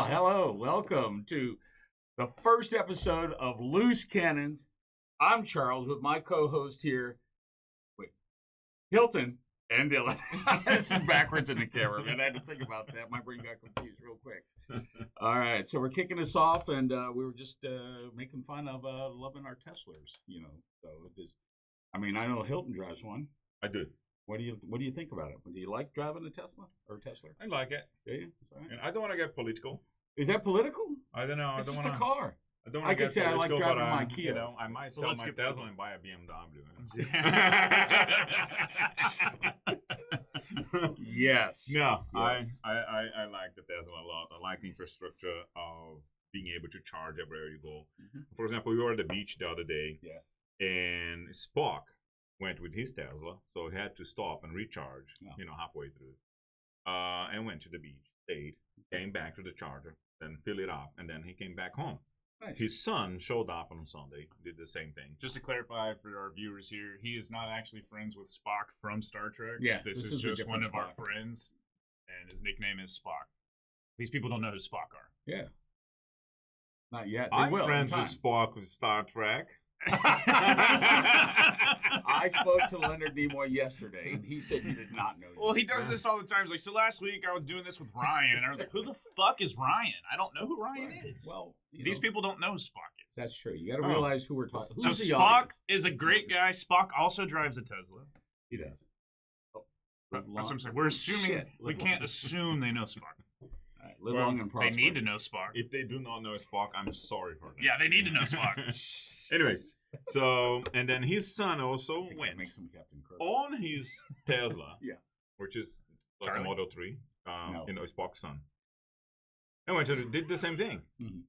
hello. Welcome to the first episode of Loose Cannons. I'm Charles with my co-host here, Hilton and Dylan. This is backwards in the camera, man. I had to think about that. My brain got confused real quick. All right, so we're kicking this off, and we were just making fun of loving our Teslas, you know. So it is, I mean, I know Hilton drives one. I do. What do you think about it? Do you like driving a Tesla or Tesla? I like it. Do you? Right. And I don't want to get political. Is that political? I don't know. It's I don't just want a car. I don't want to get say political, I like driving but my Kia. You know, I might sell my Tesla and buy a BMW. Yes. No, yes. I like the Tesla a lot. I like the infrastructure of being able to charge everywhere you go. Mm-hmm. For example, we were at the beach the other day, and Spock went with his Tesla, so he had to stop and recharge, halfway through. And went to the beach, stayed, came back to the charger, then fill it up, and then he came back home. Nice. His son showed up on Sunday, did the same thing. Just to clarify for our viewers here, he is not actually friends with Spock from Star Trek. Yeah, this is just one of our friends, and his nickname is Spock. These people don't know who Spock are. Yeah. Not yet. I'm friends with Spock with Star Trek. I spoke to Leonard Nimoy yesterday, and he said he did not know. Well, he does this all the time. He's like, so last week I was doing this with Ryan, and I was like, who the fuck is Ryan? I don't know who Ryan is. Well, these people don't know who Spock is. That's true. You got to realize who we're talking. So Spock is a great guy. Spock also drives a Tesla. He does. That's what I'm saying. We're assuming we can't assume they know Spock. Live long and prosper. They need to know Spock. If they do not know Spock, I'm sorry for them. Yeah, they need to know Spock. Anyways, so, and then his son also went on his Tesla, which is like a Model 3, Spock's son. And went to did the same thing. Mm-hmm.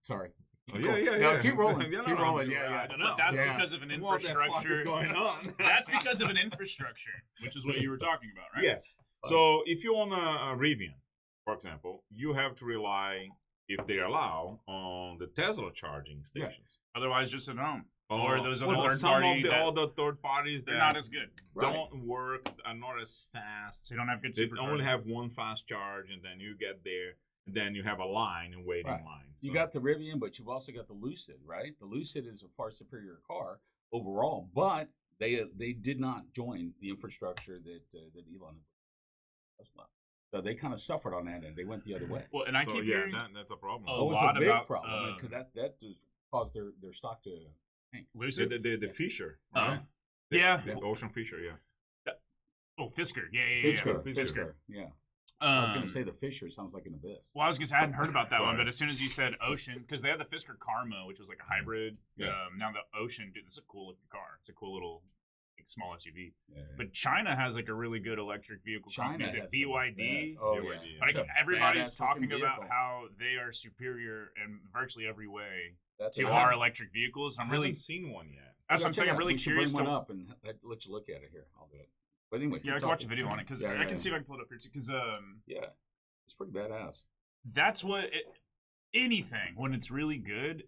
Sorry. Oh, yeah. Keep rolling. Keep rolling. Yeah. That's because of an infrastructure. What the fuck is going on? That's because of an infrastructure, which is what you were talking about, right? Yes. So if you own a Rivian, for example, you have to rely, if they allow, on the Tesla charging stations. Yeah. Otherwise, just at home. Or those other third some parties. Some of the other third parties they're not as good. Don't work, are not as fast. They don't have good They only have one fast charge, and then you get there, and then you have a line and waiting line. You got the Rivian, but you've also got the Lucid, right? The Lucid is a far superior car overall, but they did not join the infrastructure that Elon had. So they kind of suffered on that end. They went the other way. Well, and I keep hearing that's a problem. It was a big problem because that just caused their stock to tank. Lucid? The Fisher, right? The Ocean Fisher, Fisker. Fisker. Yeah. I was going to say the Fisher. Sounds like an abyss. Well, I was going to say I hadn't heard about that one, but as soon as you said Ocean, because they had the Fisker Karma, which was like a hybrid. Now the Ocean, dude, it's a cool looking car. It's a cool little small SUV. Yeah. But China has like a really good electric vehicle company. Is it BYD? Like everybody's talking about how they are superior in virtually every way to our electric vehicles. I haven't seen one yet. That's what I'm saying. I'm really curious to up and let you look at it here. I'll do it. But anyway, I can watch a video on it because I can see if I can pull it up here too. Because it's pretty badass. That's what anything when it's really good,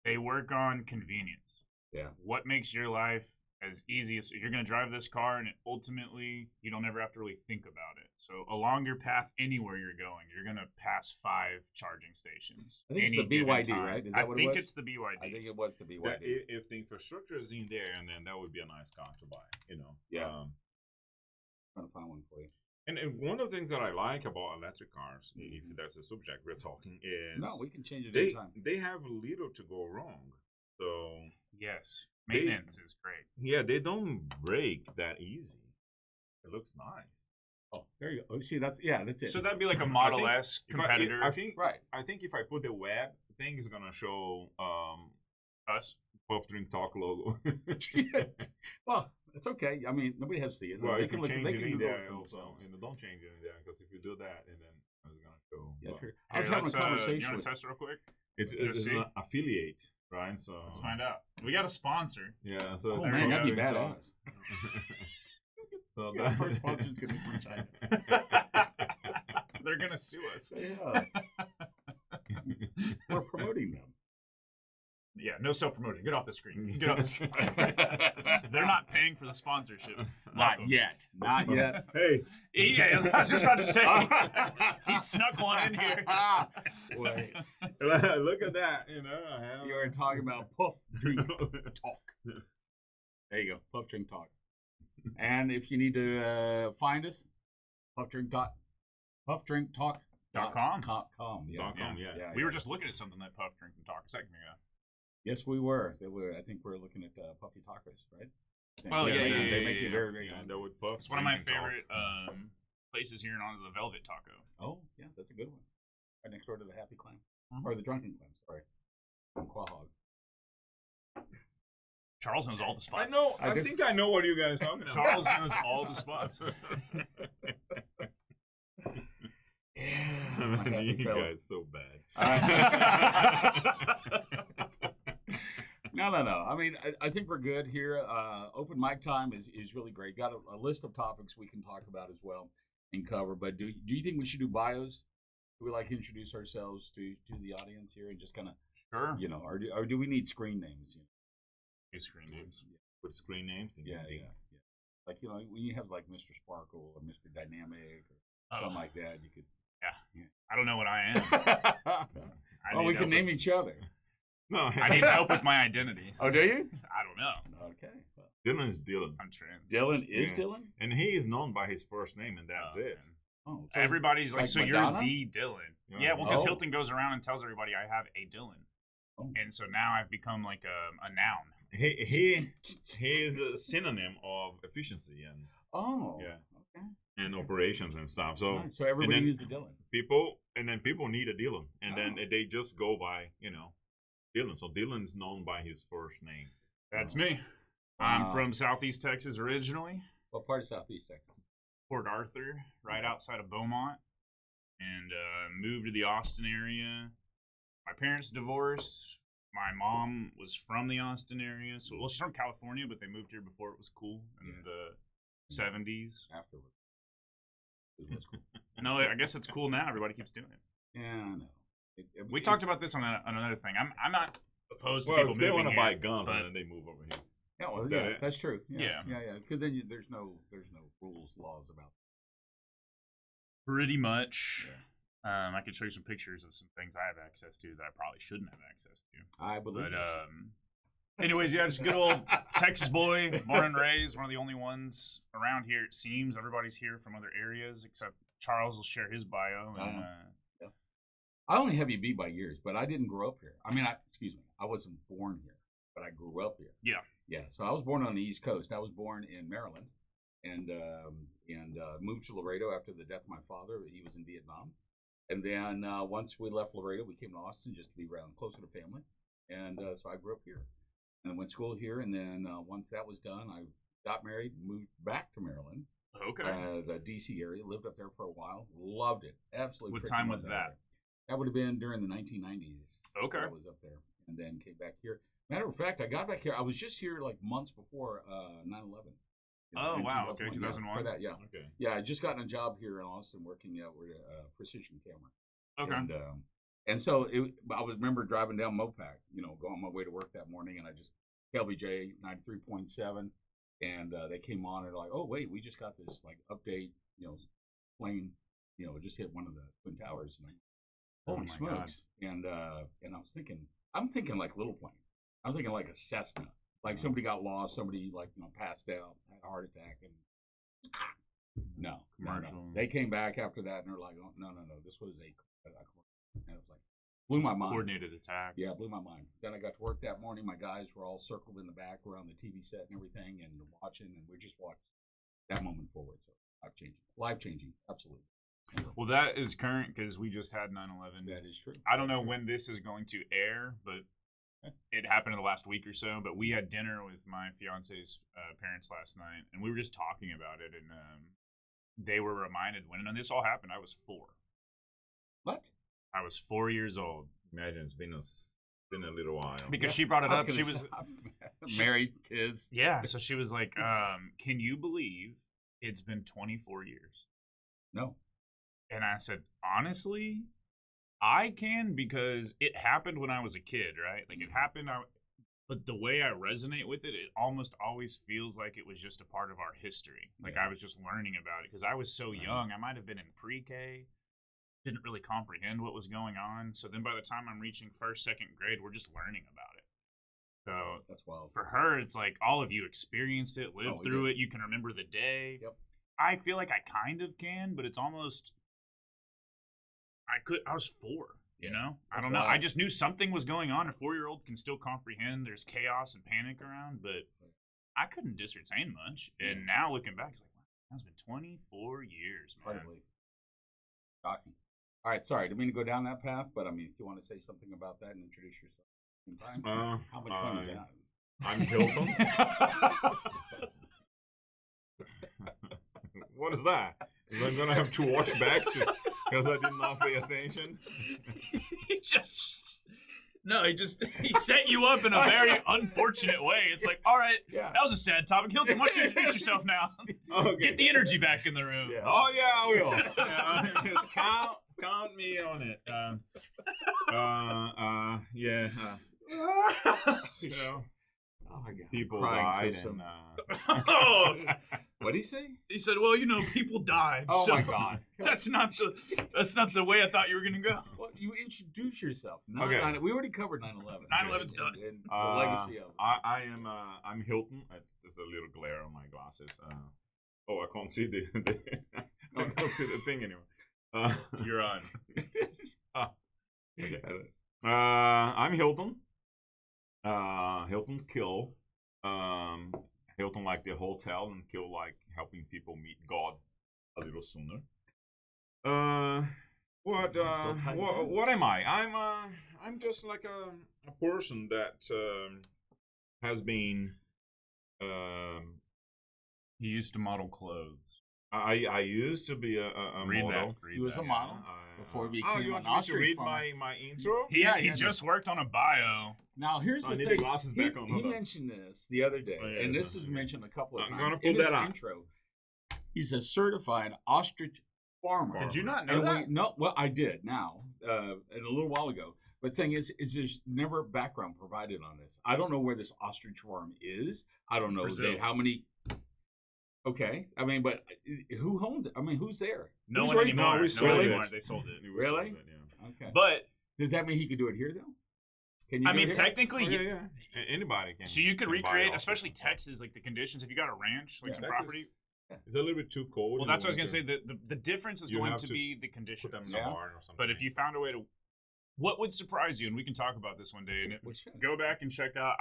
they work on convenience. Yeah. What makes your life as easy as you're going to drive this car, and ultimately you don't ever have to really think about it. So along your path, anywhere you're going, you're going to pass 5 charging stations. I think it's the BYD, right? Is that what it was? I think it's the BYD. I think it was the BYD. If the infrastructure is in there, and then that would be a nice car to buy. Yeah. Trying to find one for you. And one of the things that I like about electric cars, if that's the subject we're talking, is no, we can change it anytime. They have little to go wrong. So yes. Maintenance is great. Yeah, they don't break that easy. It looks nice. Oh, there you go. Oh, see, that's it. So that'd be like a Model S competitor. I think if I put the web thing, is gonna show us Puff Drink Talk logo. Well, it's okay. I mean, nobody has to see it. Well, they can change it in there also. Don't change it in there because if you do that, and then it's gonna show. Yeah, sure. I was having a conversation. You want to test real quick? It's an affiliate. Right, so let's find out. We got a sponsor. Yeah, so man, that'd be badass. So our first sponsor's gonna be from China. They're gonna sue us. Yeah, we're promoting them. Yeah, no self-promotion. Get off the screen. Get off the screen. They're not paying for the sponsorship. Not yet. Not yet. Hey. Yeah, I was just about to say. He snuck one in here. Wait. Look at that. You know, You were talking about puff drink talk. There you go. Puff drink talk. And if you need to find us, puffdrinktalk.com. Yeah. We were just looking at something that Puff Drink and Talk a second ago. Yes, we were. I think we were looking at Puffy Tacos, right? Oh, yeah. They make it very, very good. good. It's one of my favorite places here in Honor, the Velvet Taco. Oh, yeah, that's a good one. Right next door to the Happy Clam. Or the Drunken Clam, sorry. From Quahog. Charles knows all the spots. I know. I think I know what you guys are talking about. Charles knows all the spots. Yeah, you guys so bad. No. I mean, I think we're good here. Open mic time is really great. Got a list of topics we can talk about as well and cover. But do you think we should do bios? Do we like to introduce ourselves to the audience here and just kind of, sure, or do we need screen names? Use screen names. With screen names? Yeah. Like when you have like Mr. Sparkle or Mr. Dynamic or something like that, you could. Yeah. I don't know what I am. We can name each other. No, I need help with my identity. Oh, do you? I don't know. Okay. Dylan's Dylan. I'm trans. Dylan is Dylan? And he is known by his first name, and that's it. Oh, so everybody's like, so Madonna? you're the Dylan. Yeah, well, because Hilton goes around and tells everybody I have a Dylan. Oh. And so now I've become like a noun. He is a synonym of efficiency and okay. And operations and stuff. So nice. So everybody uses a Dylan. People need a Dylan, and then they just go by Dylan. So Dylan's known by his first name. That's me. I'm from Southeast Texas originally. What part of Southeast Texas? Port Arthur, right outside of Beaumont, and moved to the Austin area. My parents divorced. My mom was from the Austin area, so she's from California, but they moved here before it was cool in the 70s. Afterwards, it was cool. No, I guess it's cool now. Everybody keeps doing it. Yeah, I know. We talked about this on another thing. I'm not opposed to well, people if they moving want to buy guns, but and then they move over here. Yeah, well, that's true. Yeah. Because then there's no rules, laws about it. Pretty much. Yeah. I could show you some pictures of some things I have access to that I probably shouldn't have access to. I believe. But anyways, yeah, just a good old Texas boy, born and raised, one of the only ones around here. It seems everybody's here from other areas, except Charles will share his bio. And, I only have you beat by years, but I didn't grow up here. I mean, I wasn't born here, but I grew up here. Yeah. Yeah. So I was born on the East Coast. I was born in Maryland, and moved to Laredo after the death of my father. He was in Vietnam. And then once we left Laredo, we came to Austin just to be around closer to family. And so I grew up here and went to school here. And then once that was done, I got married, moved back to Maryland. Okay. The D.C. area, lived up there for a while. Loved it. Absolutely. What time was that? That would have been during the 1990s. Okay. I was up there and then came back here. Matter of fact, I got back here. I was just here like months before 9/11. Oh, wow. Okay, 2001. Yeah, yeah. Okay. Yeah, I just gotten a job here in Austin working with a precision camera. Okay. And so I remember driving down Mopac, going on my way to work that morning, and I just, LBJ 93.7, and they came on and like, oh, wait, we just got this like update, plane, just hit one of the Twin Towers. And holy smokes. God. And I'm thinking like little plane. I'm thinking like a Cessna. Like somebody got lost, somebody passed out, had a heart attack, and no. They came back after that, and they're like, oh, no, this was a and it was like blew my mind. Coordinated attack. Yeah, blew my mind. Then I got to work that morning. My guys were all circled in the back around the TV set and everything, and watching, and we just watched that moment forward. So life changing, absolutely. Well, that is current because we just had 9/11. That is true. I don't know when this is going to air, but it happened in the last week or so. But we had dinner with my fiance's parents last night, and we were just talking about it, and they were reminded when this all happened. I was 4. What? I was 4 years old. Imagine it's been a little while. Because she brought it up. She was married, kids. Yeah. So she was like, "Can you believe it's been 24 years?" No. And I said, honestly, I can because it happened when I was a kid, right? Like it happened, but the way I resonate with it, it almost always feels like it was just a part of our history. Like I was just learning about it because I was so young. I might have been in pre-K, didn't really comprehend what was going on. So then by the time I'm reaching first, second grade, we're just learning about it. So that's wild. For her, it's like all of you experienced it, lived through it. You can remember the day. Yep. I feel like I kind of can, but it's almost I was 4, you know? I don't know. I just knew something was going on. A 4-year-old can still comprehend there's chaos and panic around, but I couldn't disretain much. And now looking back, it's like, wow, that's been 24 years, man. Incredibly shocking. All right, sorry, didn't mean to go down that path, but I mean, if you want to say something about that and introduce yourself. How much fun is that? I'm Hilton. What is that? Is I'm gonna have to watch back because I did not pay attention. he set you up in a very unfortunate way. It's like, all right, that was a sad topic. Hilton, why don't you introduce yourself now? Okay. Get the energy back in the room. Yeah. Oh yeah, I will. Count me on it. You know. Oh my God. People died and what did he say? He said, "Well, you know, people died." Oh so my God. That's not the way I thought you were gonna go. Well, you introduce yourself. Okay. We already covered 9/11. 9/11's done. And the legacy of it. I'm Hilton. There's a little glare on my glasses. I can't see I can't see the thing anymore. You're on. I'm Hilton. Hilton Kill. Hilton like the hotel, and Kill like helping people meet God a little sooner. What am I? I'm just like a person that has been. He used to model clothes. I used to be a model. He was a model before he became you an want me to Ostrich read farmer. my intro? He just worked on a bio. Now here's the I need thing. the glasses back on. He mentioned this the other day, and this is mentioned a couple of times. I'm gonna pull that out. Intro. He's a certified ostrich farmer. Did you not know that? Well, I did now, and a little while ago. But the thing is there's never background provided on this. I don't know where this ostrich farm is. I don't know how many. Okay, I mean, but who owns it? I mean, who's there? No one anymore. No, we sold it. They sold it. Really? Okay. But does that mean he could do it here though? Can you? I mean, technically, yeah. Anybody can. So you could recreate, especially Texas, like the conditions. If you got a ranch, like some property, it's a little bit too cold. Well, that's what I was gonna say. The difference is going to be the conditions. Put them in a barn or something. But if you found a way to, what would surprise you, and we can talk about this one day, and go back and check out.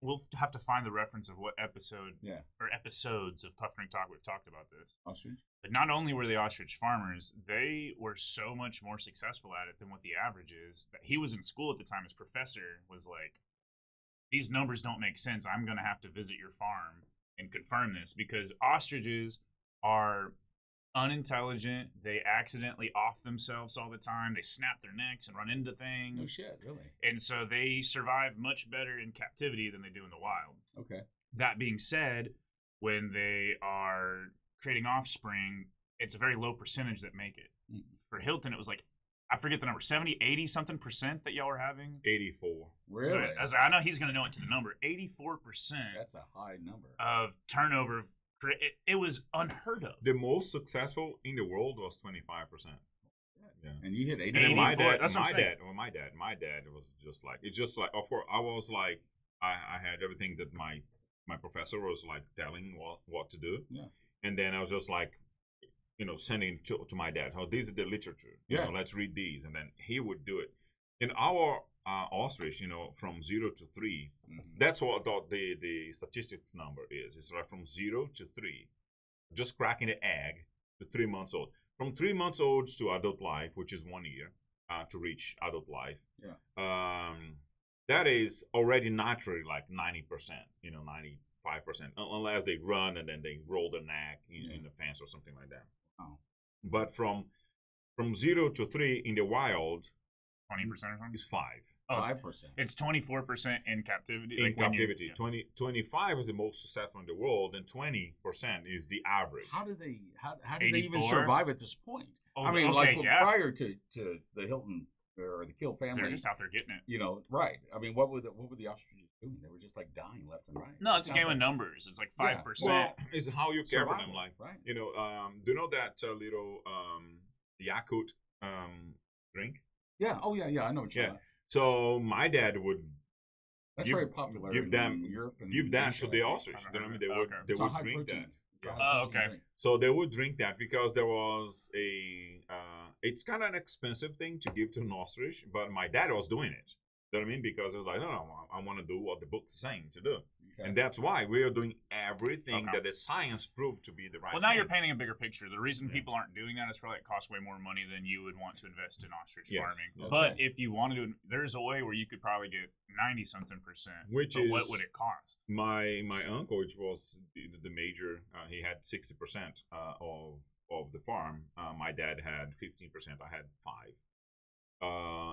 We'll have to find the reference of what episode or episodes of Puff Drink Talk we've talked about this. Ostrich? But not only were they ostrich farmers, they were so much more successful at it than what the average is. That he was in school at the time. His professor was like, these numbers don't make sense. I'm going to have to visit your farm and confirm this because ostriches are unintelligent. They accidentally off themselves all the time. They snap their necks and run into things. No shit, really. And so they survive much better in captivity than they do in the wild. Okay. That being said, when they are creating offspring, it's a very low percentage that make it. Mm-hmm. For Hilton, it was like, I forget the number, 70, 80 something percent that y'all were having? 84. Really? So, I know he's going to know it to the number. 84%. That's a high number. Of turnover. It was unheard of. The most successful in the world was 25%. Yeah. And you hit 80. And my dad was just like, of course, I was like, I had everything that my professor was like telling what to do. Yeah. And then I was just like, sending to my dad, these are the literature. Let's read these. And then he would do it. In our ostrich, from 0 to 3, that's what the statistics number is. It's like from 0 to 3, just cracking the egg to 3 months old. From 3 months old to adult life, which is 1 year, to reach adult life. Yeah. That is already naturally like 90%, 95%, unless they run and then they roll their neck in the fence or something like that. Oh. But from 0 to 3 in the wild, 20% or something is 5. Oh, 5%. It's 24% in captivity. In captivity, 25 is the most successful in the world, and 20% is the average. How do they even survive at this point? Oh, I mean, prior to the Hilton or the Kill family. They're just out there getting it. You know, right? I mean, what were the ostriches doing? They were just like dying left and right. No, it's a game of numbers. It's like 5%. Well, it's how you care for them. Survival, Like, right. you know, do you know that little Yakult drink? Yeah. Oh, yeah. I know what you're Yeah. talking So my dad would That's very popular give in them Europe and give that Asia, to the I think. ostrich. I don't You know what I mean? know. They would Okay. they It's a would high drink protein. that. It's a Yeah. high Oh, protein okay. drink. So they would drink that because there was it's kind of an expensive thing to give to an ostrich, but my dad was doing it. You know what I mean? Because it was like, no, I want to do what the book's saying to do. Okay. And that's why we are doing everything Okay. that the science proved to be the right Well, now thing. you're painting a bigger picture. The reason Yeah. people aren't doing that is probably it costs way more money than you would want to invest in ostrich Yes. farming. Okay. But if you want to do, there's a way where you could probably get 90-something%. Which but what is- would it cost? My uncle, which was the major, he had 60% of the farm. My dad had 15%. I had 5,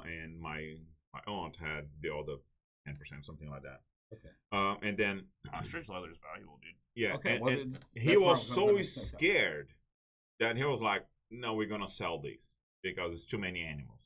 and my aunt had the other 10%, something like that. Okay. And then Ostrich leather is valuable, dude. yeah, Okay, and, well, and that's he where was I'm so gonna make sense of. scared that he was like, "No, we're gonna sell these because it's too many animals.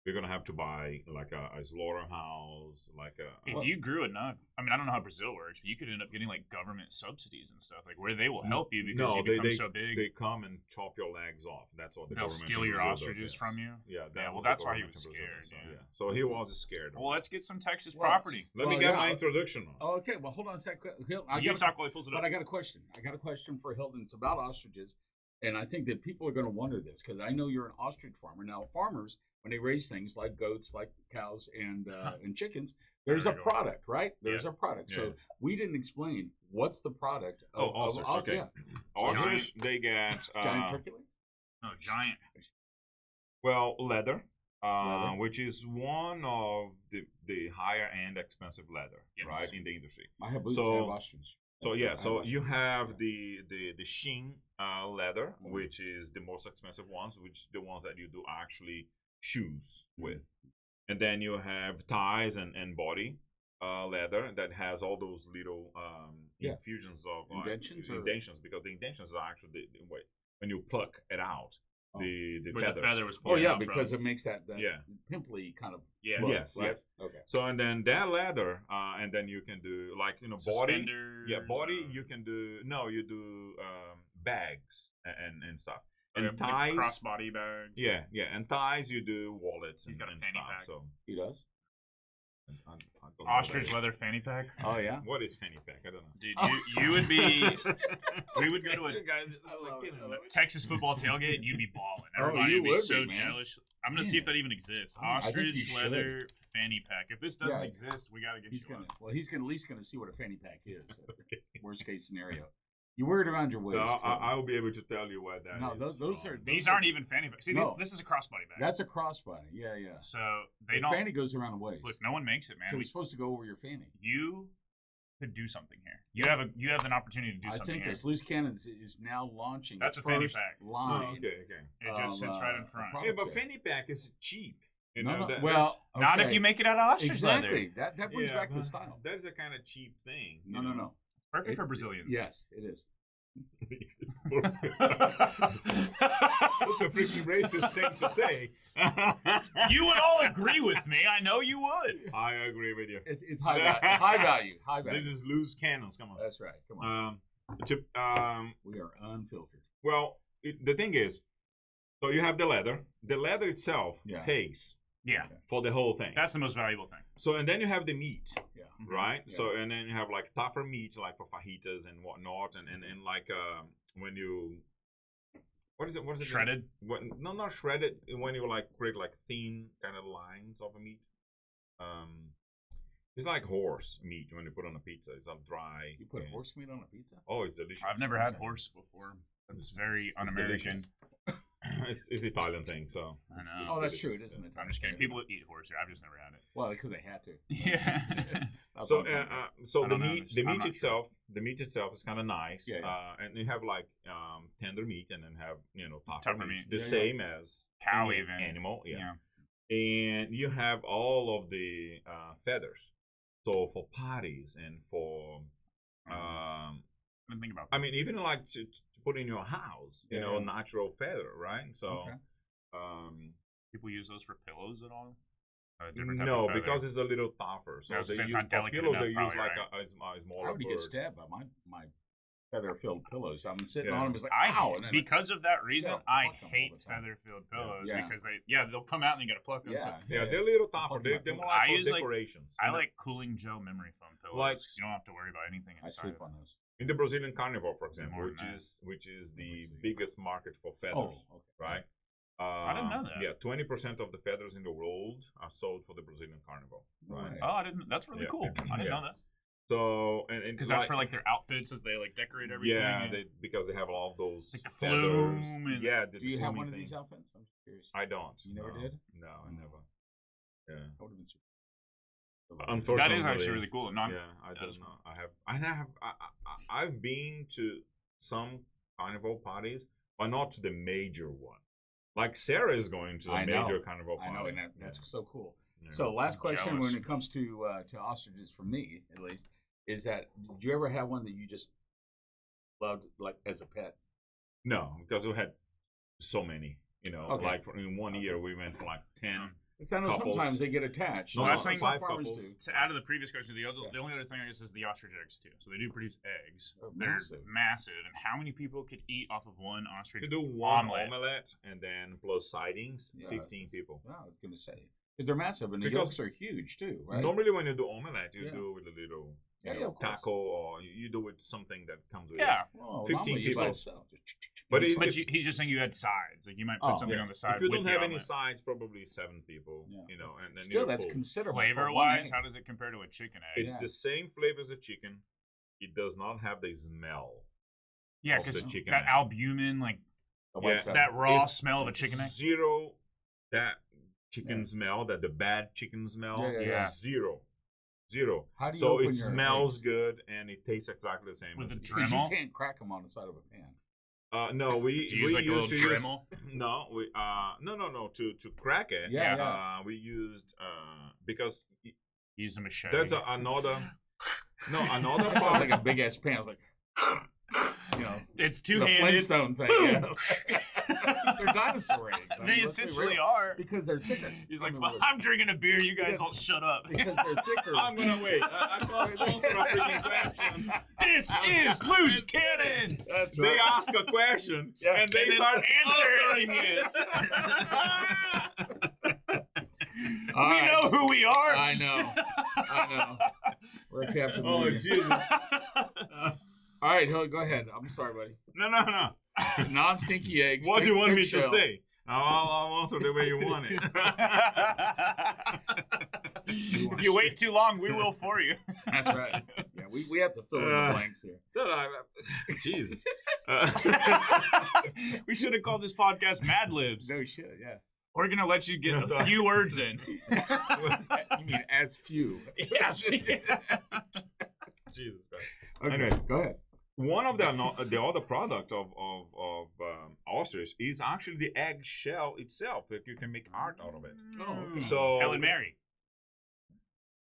We're gonna have to buy like a slaughterhouse, like a." If you grew enough, I mean, I don't know how Brazil works, but you could end up getting like government subsidies and stuff, like where they will help you because you become so big. They come and chop your legs off. That's what the They'll government steal in your Brazil does, ostriches yes. from you. Yeah, Yeah, well, what the that's why he government was in Brazil scared, does, so, yeah. So he was scared. Well, let's get some Texas Well, property. Let me well, get yeah. my introduction on. Oh, okay. Well, hold on a sec. You can talk while he pulls it up. But I got a question. I got a question for Hilton. It's about ostriches. And I think that people are going to wonder this because I know you're an ostrich farmer. Now, farmers, when they raise things like goats, like cows, and chickens, there's There a you go. product, right? There's Yeah. a product. Yeah. So we didn't explain what's the product of Ostrich. Okay. yeah. Ostrich, they get Giant turkey leg? No, giant. well leather, Leather. which is one of the higher end expensive leather, Yes. right, in the industry. I have boots. So- I have ostrich. So I yeah, have so you ostrich. have Yeah. the sheen leather, Mhm. which is the most expensive ones, which the ones that you do actually shoes with, and then you have thighs and body leather that has all those little Yeah. infusions of Indentions or- indentions, because the indentions are actually the way when you pluck it out, Oh. the Where feathers. the feather was Oh pulled yeah, out because from. it makes that Yeah. pimply kind of Yeah. look, Yes, right? yes. Okay. So and then that leather, and then you can do like body. Suspenders, Yeah, body you can do. No, you do bags and stuff. And like thighs. crossbody bags. Yeah, and thighs you do wallets He's and, got a and fanny stuff. pack. So He does. I don't know Ostrich what leather fanny pack. Oh yeah. What is fanny pack? I don't know. Dude, you would be. We would go to a I love it. Texas football tailgate, and you'd be balling. Oh, Everybody you would be would so be, man. jealous. I'm gonna see if Man. that even exists. I think you Ostrich should. leather fanny pack. If this doesn't Yeah. exist, we gotta get He's you gonna. one. Well, he's gonna at least gonna see what a fanny pack is. Worst case scenario. You wear it around your waist. So too. I will be able to tell you what that is. No, those are- These aren't even fanny packs. See, No. this is a crossbody bag. That's a crossbody. Yeah, yeah. So they The don't. fanny goes around the waist. Look, no one makes it, man. So it's supposed to go over your fanny. You could do something here. You have an opportunity to do I something think here. this Loose Cannons is now launching. That's its a fanny first pack. Oh, line. okay. It just sits right in front. product Yeah, but set. fanny pack is cheap. You No, know, no, that- well, Not if okay. you make it out of ostrich leather. Exactly. That brings yeah, back the but style. That is a kind of cheap thing. No, no, no. Perfect for It- Brazilians. Yes, it is. Such a freaking racist thing to say. You would all agree with me. I know you would. I agree with you. It's high value. High value. High value. This is loose cannons. Come on. That's right. Come on. To, We are unfiltered. well, the thing is, so you have the leather. The leather itself Yeah. pays Yeah, for the whole thing. that's the most valuable thing. So and then you have the meat, Yeah. right? Yeah. So and then you have like tougher meat, like for fajitas and whatnot, and like when you. What is it? What is it? Shredded. No, not shredded. When you like create like thin kind of lines of a meat. It's like horse meat when you put on a pizza. It's all dry. You put and- horse meat on a pizza? Oh, it's delicious. I've never had horse before. It's very It's un-American. it's Italian thing, so. I know. Oh, that's true. It isn't it? I'm just kidding. People eat horse here. I've just never had it. Well, because they had to. Yeah. That's So, what I'm so I the don't know. meat, the I'm meat not itself, the meat itself is kind of nice. Yeah, And you have like tender meat, and then have tougher Tougher meat, meat. the Yeah, yeah. same as Cow any even. animal, Yeah. And you have all of the feathers. So for parties and for, I didn't think about I that. mean, even like to put in your house, Yeah, you know, yeah. natural feather, right? So, Okay. people use those for pillows at all? No, because it's a little tougher. So No, they it's use not for delicate pillows. enough, They use probably, like right? a smaller I would bird. get stabbed by my feather-filled pillows. I'm sitting Yeah. on them. It's like, ow! And then Because of that reason, Yeah, I pluck 'em all hate the time. feather-filled pillows Yeah. because they'll come out and you gotta pluck them. yeah, Yeah, they're a little tougher. Plucking my They're more pillows. like I for use, like- decorations. I You know? like cooling gel memory foam pillows. Like- 'cause you don't have to worry about anything I inside. sleep of on them. those. in the Brazilian Carnival, for example, More which than that. is the biggest market for feathers, Oh, okay. right? I didn't know that. Yeah, 20% of the feathers in the world are sold for the Brazilian Carnival, right? Right. Oh, I didn't. That's really Yeah. cool. I didn't Yeah. know that. So and Because that's for like their outfits as they like decorate everything. yeah, and- because they have all those Like the feathers. flume and- Yeah, Do you have pluming one of thing. these outfits? I'm curious. I don't. You never no. did? No, I never. Yeah. That would have been super. Unfortunately, that is actually really cool. Not, Yeah, I that don't is know. I've been to some carnival parties, but not to the major one. Like Sarah is going to the I know. major carnival I party. know, and that's so cool. Yeah. So, last question Jealous. when it comes to ostriches, for me at least, is that did you ever have one that you just loved, like as a pet? No, because we had so many. Okay. Like in one year we went for like 10. Because I know Couples. sometimes they get attached. No, last thing- five farmers couples. do. to add to the previous question, the Yeah. only other thing I guess is the ostrich eggs too. So they do produce eggs. Oh, They're massive. massive. And how many people could eat off of one ostrich? To do one Omelet. omelette and then plus sightings, Yeah. 15 people. No, I was going to say. Because they're massive, and the Because- yolks are huge too, right? Normally when you do omelette, you Yeah. do it with a little Yeah, yeah, of course. taco, or you do it something that comes with Yeah. Well, 15 omelet, you by people. itself. But It's it- fine. But he's just saying you had sides. Like you might put Oh, something Yeah. on the side. If you with don't the have any omelet. sides, probably 7 people. Yeah. And then Still, you're that's full. considerable. for Flavor one wise, egg. how does it compare to a chicken egg? It's Yeah. the same flavor as a chicken. It does not have the smell. Yeah, of the because chicken that egg. albumin, like The white Yeah. stuff. that raw It's smell of a chicken egg. Zero that chicken Yeah. smell, the bad chicken smell. Yeah, yeah, yeah. Zero. How do you So open it your smells eggs? good and it tastes exactly the same. With as the a Dremel? Because you can't crack them on the side of a pan. No, we Do you use like a used little to use Dremel? no, we no to crack it. Yeah. We used because Use a machete. there's another That part. sounds like a big ass pan. I was like, It's the two-handed. Flintstone thing. Boom. Yeah. They're dinosaur eggs. I mean, They let's be essentially real. are. Because they're thicker. He's I like, mean, well, I'm drinking a beer. You guys Because- all shut up. because they're thicker. I'm gonna wait. I thought those were a freaking question. This is Loose Cannons. That's They ask a question Yeah. and they And then start answering it. All We right. know who we are. I know. We're Captain Oh Media. Jesus! All right, go ahead. I'm sorry, buddy. No. Non-stinky eggs. What do you want me to shell. say? I'll answer the way you want it. If you wait too long, we will for you. That's right. Yeah, we have to fill in the blanks here. Jesus. We should have called this podcast Mad Libs. No shit. Yeah. We're gonna let you get a few words in. You mean as few? Yes. Jesus Christ. Okay, Anyway. go ahead. One of the other product of ostrich is actually the egg shell itself. That you can make art out of it. Oh, okay. So Helen Mary.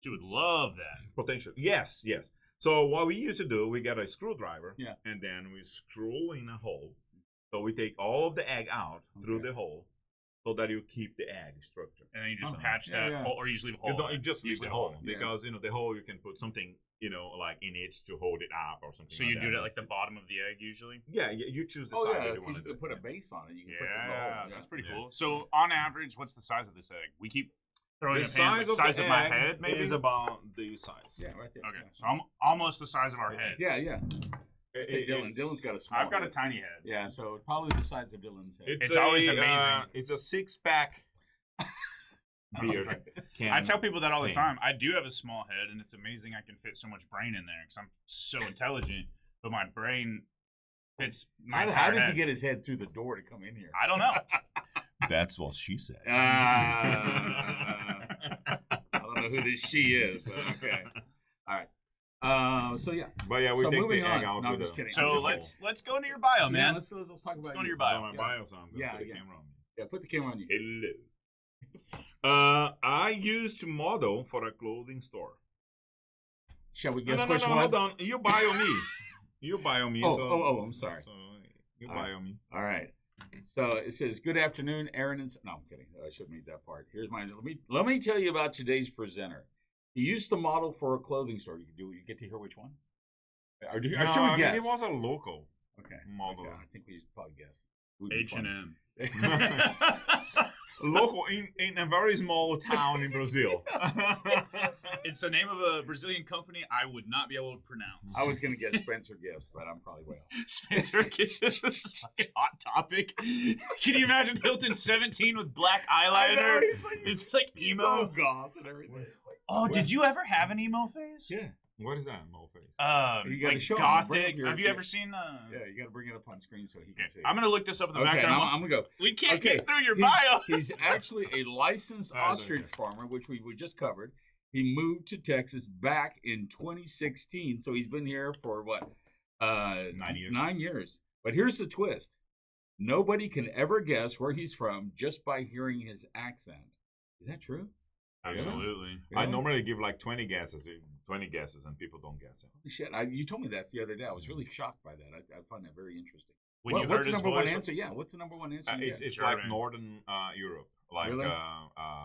She would love that. potential. Yes. So what we used to do, we get a screwdriver, Yeah. and then we screw in a hole. So we take all of the egg out through Okay. the hole, so that you keep the egg structure. And then you just Oh, patch yeah, that yeah. hole, or you just leave a hole. You don't. in You it. just leave Usually the a hole Yeah. because the hole you can put something like in it to hold it up or something. So you like do that. it at like the bottom of the egg usually. Yeah, you choose the Oh side yeah, that you 'cause want you to do. can put a base on it. You can Yeah, put the that's pretty Yeah. cool. So on average, what's the size of this egg? We keep throwing The a pan, size the of size the of my egg head, maybe. is about the size. Yeah, right there. Okay, Yeah. so I'm almost the size of our heads. Yeah, yeah. Say Dylan. It's- Dylan's got a small. I've got a head. tiny head. Yeah, so probably the size of Dylan's head. It's always amazing. It's a 6-pack beer can. I tell people that all the thing. time. I do have a small head, and it's amazing I can fit so much brain in there because I'm so intelligent. But my brain fits my How entire does head. he get his head through the door to come in here? I don't know. That's what she said. I don't know who this she is, but okay. All right. So yeah. But yeah, we So take the moving egg on. out No, I'm with just the. kidding. So I'm just let's go into your bio, Yeah, man. let's talk about go to you. your bio. My Yeah. bio, so I'm gonna Yeah, put the yeah. camera on me. Yeah, put the camera on you. Hello. I used to model for a clothing store. Shall we No, guess no, which no, one? hold on. You bio me. You bio me. Oh, so, oh, I'm sorry. So you All bio me. All right. So it says, "Good afternoon, Aaron." And no, I'm kidding. I shouldn't read that part. Here's mine. Let me tell you about today's presenter. He used to model for a clothing store. You get to hear which one? Or should we guess? He was a local model. Okay, I think we should probably guess. H&M. Local in a very small town in Brazil. It's the name of a Brazilian company I would not be able to pronounce. I was going to guess Spencer Gifts, but I'm probably way off. Spencer Gifts is such a hot topic. Can you imagine Hilton 17 with black eyeliner? It's like emo. So goth and everything. Oh, did you ever have an emo phase? Yeah. What is that, mo face? You gotta like show gothic. Have you ever seen? Yeah, you got to bring it up on screen so he can see. I'm gonna look this up in the background. I'm gonna go. We can't get through your bio. He's actually a licensed ostrich farmer, which we just covered. He moved to Texas back in 2016, so he's been here for what? 9 years. 9 years. But here's the twist: nobody can ever guess where he's from just by hearing his accent. Is that true? Absolutely. Yeah. I normally give like 20 guesses, and people don't guess it. Holy shit! You told me that the other day. I was really shocked by that. I find that very interesting. What's the number one answer? Yeah, what's the number one answer? It's like Northern Europe, like really?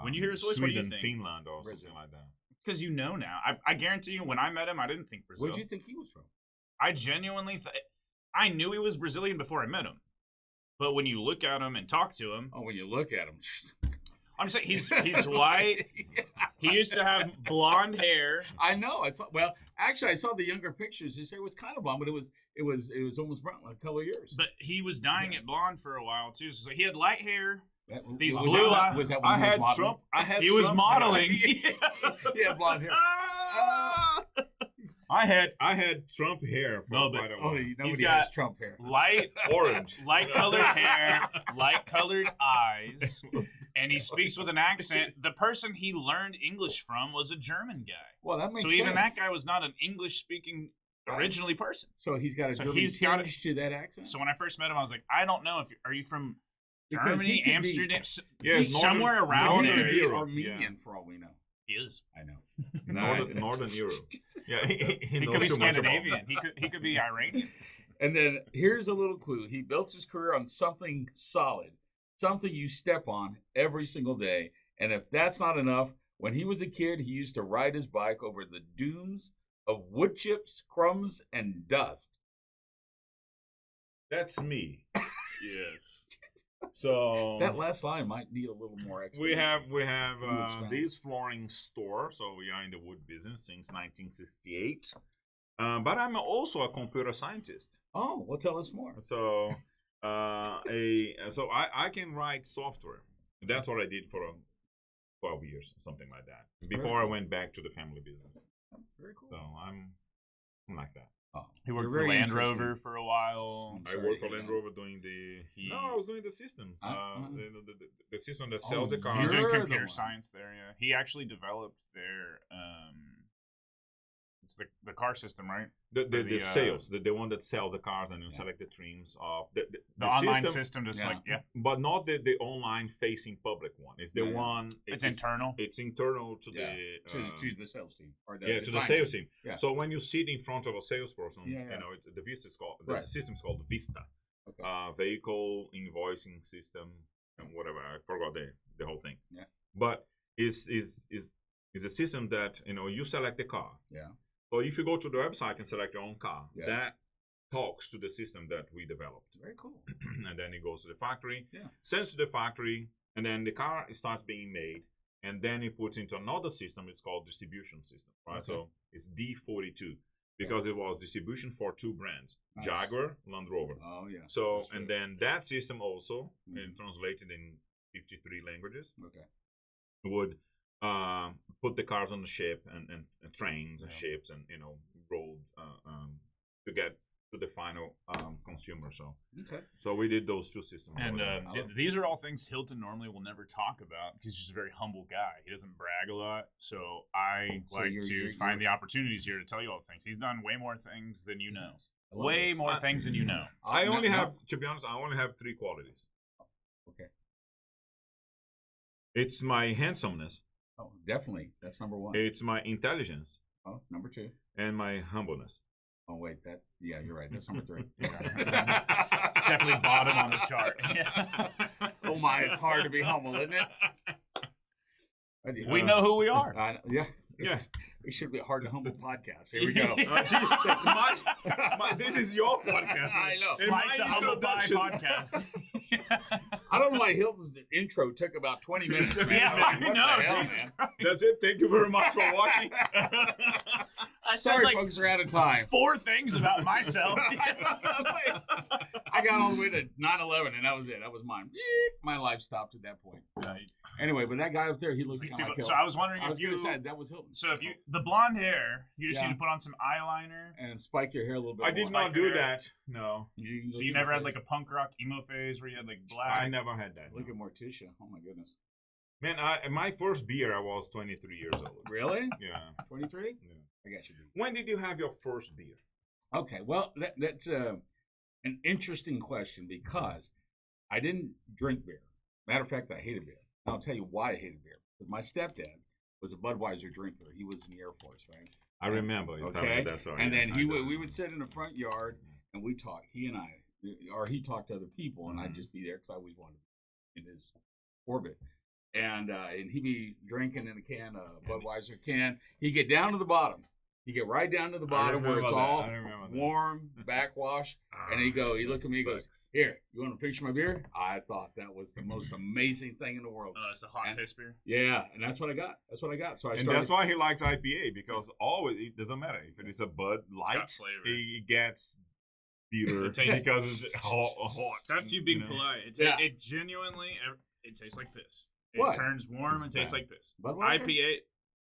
When you hear his voice, Sweden, what do you think? Finland, or something like that. It's because you know now. I guarantee you, when I met him, I didn't think Brazil. Where did you think he was from? I genuinely, I knew he was Brazilian before I met him. But when you look at him and talk to him, when you look at him. I'm saying he's white. He used to have blonde hair. I know. I saw the younger pictures. He said it was kind of blonde, but it was almost brown, like color yours. But he was dyeing it blonde for a while too. So he had light hair. These was blue eyes. Was that when I he had was Trump. He was modeling. He had blonde hair. I had Trump hair. Nobody has Trump hair. Light orange, light colored hair, light colored eyes, and he speaks with an accent. The person he learned English from was a German guy. Well, that makes sense. So even that guy was not an English speaking originally person. So he's got a German tinge to that accent. So when I first met him, I was like, I don't know if are you from Germany, Amsterdam, somewhere around there. He could be Armenian for all we know. He is. I know. Northern Europe. Yeah, he could be Scandinavian. He could be Iranian. And then here's a little clue. He built his career on something solid, something you step on every single day. And if that's not enough, when he was a kid, he used to ride his bike over the dunes of wood chips, crumbs, and dust. That's me. Yes. So that last line might need a little more explanation. We have this flooring store, so we are in the wood business since 1968. But I'm also a computer scientist. Oh, well, tell us more. So I can write software. That's what I did for 12 years, something like that. Before I went back to the family business. Very cool. So I'm like that. Oh, he worked for Land Rover for a while. I worked for Land Rover doing I was doing the systems. The system that sells the car. You're doing computer science there, yeah. He actually developed their it's the car system, right? The sales, the one that sells the cars and you select the trims of the online system just but not the online facing public one. It's the one. It's internal. It's internal to the sales team or to the sales team. Yeah. So when you sit in front of a salesperson, you know the Vista is called the system's called Vista. Okay. Vehicle invoicing system and whatever. I forgot the whole thing. Yeah. But is a system that you select the car. Yeah. So if you go to the website and select your own car, that talks to the system that we developed. Very cool. And then it goes to the factory, sends to the factory, and then the car starts being made, and then it puts into another system. It's called distribution system, right? Okay. So it's D42 because it was distribution for two brands, Jaguar, Land Rover. Oh, yeah. So, and then that system also, and translated in 53 languages, would put the cars on the ship and trains and ships and road to get to the final consumer. So we did those two systems. And these are all things Hilton normally will never talk about because he's just a very humble guy. He doesn't brag a lot. So I like to find the opportunities here to tell you all things. He's done way more things than you know. Way more things than you know. I only have, to be honest, I only have 3 qualities. Okay. It's my handsomeness. Oh, definitely. That's number 1. It's my intelligence. Oh, number 2. And my humbleness. Oh, wait. You're right. That's number 3. definitely bottom on the chart. Oh my, it's hard to be humble, isn't it? We know who we are. Yeah. Yes. It should be a hard to humble podcast. Here we go. This is your podcast. I know. And Slice my the Humble Pie introduction- podcast. I don't know why Hilton's intro took about 20 minutes, man. Yeah, I'm like, I what know, the hell, dude. man? That's it. Thank you very much for watching. I said Sorry, like folks, we're out of time. 4 things about myself. I got all the way to 9/11, and that was it. That was mine. My life stopped at that point. Anyway, but that guy up there, he looks kind of like Hilton. So I was wondering I was if you going to say that was Hilton. So if you the blonde hair, you just Yeah. need to put on some eyeliner. And spike your hair a little bit I more. did not Like do your- that. No, So you never had like a punk rock emo phase where you had like black. I never had that. Look no. at Morticia. Oh, my goodness. Man, my first beer, I was 23 years old. Really? Yeah. 23? Yeah. I got you. When did you have your first beer? Okay, well, that's an interesting question because I didn't drink beer. Matter of fact, I hated beer. And I'll tell you why I hated beer. Because my stepdad was a Budweiser drinker. He was in the Air Force, right? I remember. You told me that story. And then Yeah, we would sit in the front yard and we talk. He and I, or he talked to other people, and I'd just be there because I always wanted to be in his orbit. And he'd be drinking in a can, Budweiser can. He'd get down to the bottom. He'd get right down to the bottom where it's all warm, backwash. And he looked at me, he goes, "Here, you want a picture of my beer?" I thought that was the most amazing thing in the world. Oh, it's the hot piss beer. Yeah, and that's what I got. So I started. And that's why he likes IPA, because always, it doesn't matter. If it is a Bud Light, flavor. it gets bitter It tastes- because it's hot. That's you being know? polite. It genuinely, it tastes like piss. It What? turns warm It's and tastes bad. like piss. Budweiser?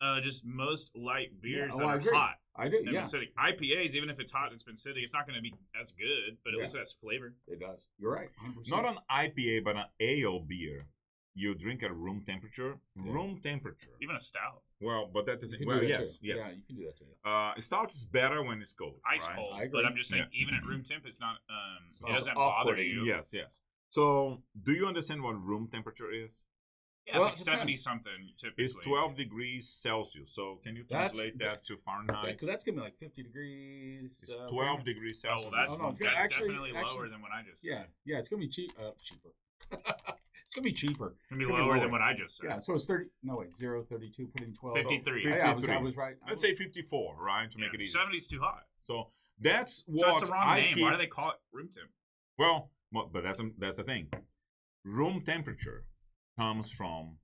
IPA, just most light beers Yeah, that I are agree. hot. I do, and yeah. acidic. IPAs, even if it's hot and it's been sitting, it's not going to be as good, but at Yeah. least it has flavor. It does. You're right. 100%. Not an IPA, but an ale beer. You drink at room temperature. Yeah. Room temperature. Even a stout. Well, but that is You can well, do that yes, too. yes. Yeah, you can do that too. Stout is better when it's cold. Ice right? cold. I agree. But I'm just saying, even at room temp, it's not, it doesn't bother off-putting. you. Yes, yes. So, do you understand what room temperature is? Yeah, Well, it's it like 70 depends. something typically. It's 12 degrees Celsius. So, can you translate that to Fahrenheit? Because that's gonna be like 50 degrees. It's 12 degrees Oh, Celsius. well, that's, Oh, no, it's that's gonna actually- definitely lower than what I just said. Yeah, yeah, it's gonna be cheaper. It's gonna be cheaper. It's going to be It's gonna be lower lower. than what I just said. Yeah, so it's 30. No wait, 0, 32. Put in 12. 53. Oh, yeah, I 53. was right. Let's say 54, right, to make it easy. 70 is too hot. So, that's So what that's the wrong I name. keep. Why do they call it room temp? Well, but that's the thing. Room temperature comes from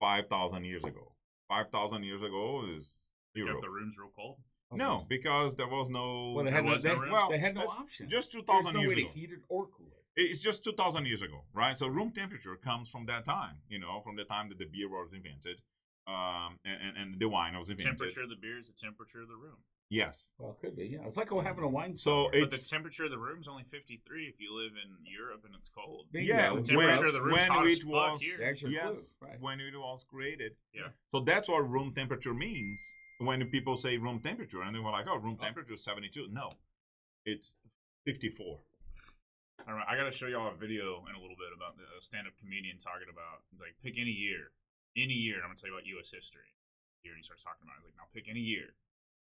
5,000 years ago. 5,000 years ago is You Europe. have the room's real cold. No, because there was no. Well, they There had no, was no they, room? well, they had no that's option. Just There's 2,000 no years way ago. to heat it or cool it. It's just 2,000 years ago, right? So room temperature comes from that time, from the time that the beer was invented, and the wine was invented. Temperature of the beer is the temperature of the room. Yes. Well, it could be. Yeah, it's like having a wine. So cellar. But the it's temperature of the room is only 53 if you live in Europe and it's cold. Bingo. yeah. The When, temperature of the room's hot as it fuck was here. The extra yes, clue, right. when it was created. Yeah. So that's what room temperature means. When people say room temperature, and they were like, "Oh, room temperature is 72." No, it's 54. All right, I got to show y'all a video in a little bit about the stand-up comedian talking about. He's like, pick any year. And I'm gonna tell you about U.S. history. Here, and he starts talking about it. He's like, now pick any year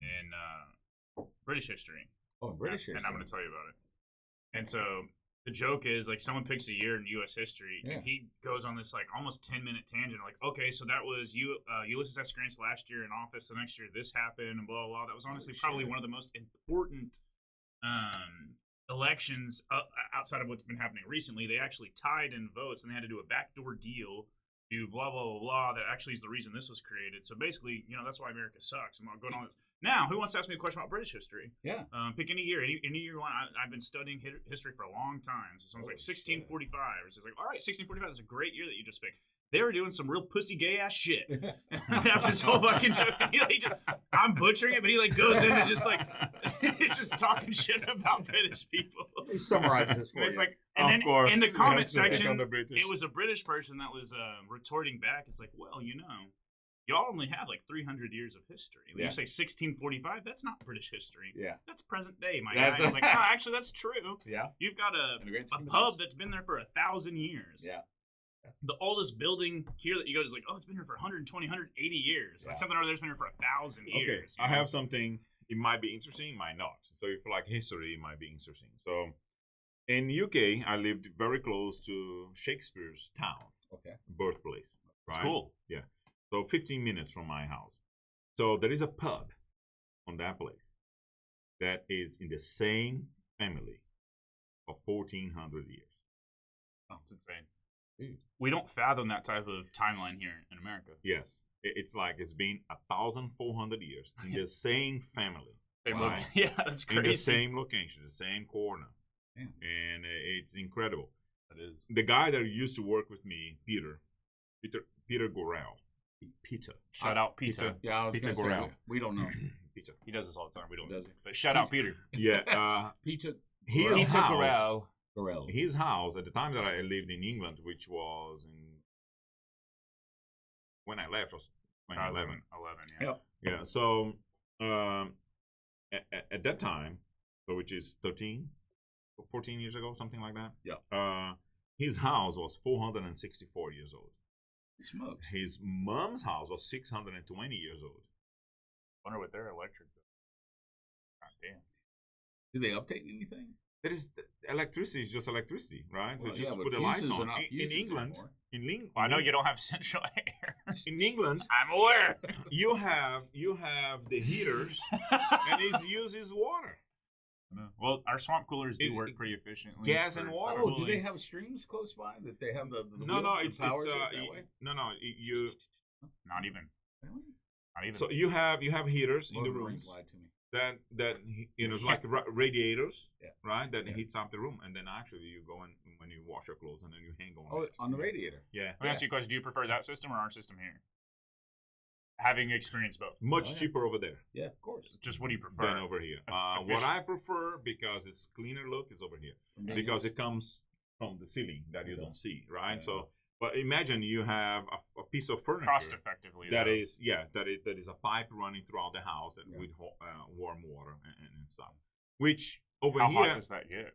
in British history. Oh, British. And I'm gonna tell you about it. And so the joke is like someone picks a year in U.S. history, Yeah. and he goes on this like almost 10-minute tangent. Like, okay, so that was Ulysses S. Grant's last year in office. The next year, this happened, and blah blah blah. That was honestly probably one of the most important elections outside of what's been happening recently. They actually tied in votes, and they had to do a backdoor deal. Do blah blah blah blah. That actually is the reason this was created. So basically, that's why America sucks. I'm not going on this. Now, who wants to ask me a question about British history? Yeah. Pick any year. Any year you want. I've been studying history for a long time. So someone's like 1645. It's just like, all right, 1645. That's a great year that you just picked. They were doing some real pussy gay ass shit. That's his whole fucking joke. I'm butchering it, but he like goes in and just like it's just talking shit about British people. Let me summarize this for And it's you. like, and then course, in the you comment have to pick section, on the British. it was a British person that was retorting back. It's like, well, y'all only have like 300 years of history. When Yeah. you say 1645, that's not British history. Yeah. That's present day, my That's guy. It's like, oh, actually, that's true. Yeah. You've got a And the great thing pub about that's been there for 1,000 years. Yeah. The oldest building here that you go to is like, oh, it's been here for 120, 180 years. Yeah. Like something over there's been here for 1,000 Okay, years. I have something. It might be interesting, it might not. So if you like history, it might be interesting. So In UK, I lived very close to Shakespeare's town, birthplace. It's Right? cool. Yeah. So 15 minutes from my house. So there is a pub on that place that is in the same family for 1,400 years. Oh, it's insane. We don't fathom that type of timeline here in America. Yes. It's like it's been 1,400 years in the same family. Right? Yeah, that's crazy. In the same location, the same corner. Damn. And it's incredible. That is. The guy that used to work with me, Peter Gorell. Peter. Shout out Peter. Yeah, I was Peter gonna say, Gorell. we don't know. Peter. He does this all the time. We don't. Does he? But shout out Peter. Yeah. Peter His house. Gorell. His house at the time that I lived in England, which was when I left, was 2011. 11, yeah. Yep. Yeah. So at that time, so which is 14 years ago, something like that. Yeah. His house was 464 years old. Smokes. His mom's house was 620 years old. Wonder what their electric bill. God damn. Do they update anything? There is electricity is just electricity, right? Well, so just but put the lights fuses are on. not In fuses England, anymore. Well, I know you don't have central air. In England, I'm aware. you have the heaters, and it uses water. Well, our swamp coolers do work pretty efficiently. Gas and water. Oh, do they have streams close by that they have the No, wheel it's powers it that way? you. Not even. Really? Not even. So you have heaters in the Lord, rooms lied to me. that it's like radiators, Yeah. right? That Yeah. heats up the room, and then actually you go in when you wash your clothes, and then you hang on. Oh, it. on the radiator. Yeah. Let me ask you a question. Do you prefer that system or our system here? Having experienced both. Much Oh, yeah. cheaper over there Yeah, of course. Just what do you prefer? than over here. What I prefer, because it's cleaner look, is over here. Because it comes from the ceiling that you don't see, right? Yeah. So, but imagine you have a piece of furniture Cost effectively. that is a pipe running throughout the house that with warm water and stuff. Which over How here, hot does that get?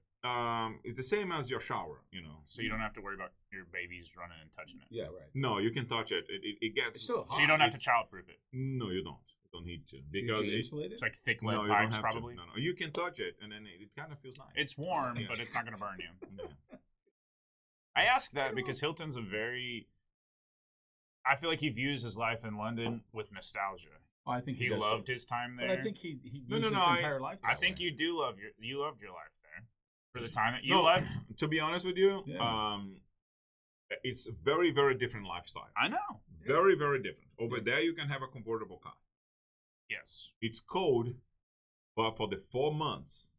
it's the same as your shower, So you don't have to worry about your babies running and touching it. Yeah, right. No, you can touch it. It gets. It's still hot. So you don't have to childproof it. No, you don't. You don't need to because Did you it's insulate it? It's like thick lead no, you pipes, don't have probably. to. No, you can touch it, and then it kind of feels nice. It's warm, Yeah. but it's not going to burn you. Yeah. I ask that because Hilton's I feel like he views his life in London with nostalgia. Oh, I think He does loved too. his time there. But I think he No, used no, his no, entire life. I that think way. you loved your life there for the time that you No, left. to be honest with you, Yeah. it's a very, very different lifestyle. I know. Very, very different. Over there, you can have a convertible car. Yes. It's cold, but for the 4 months,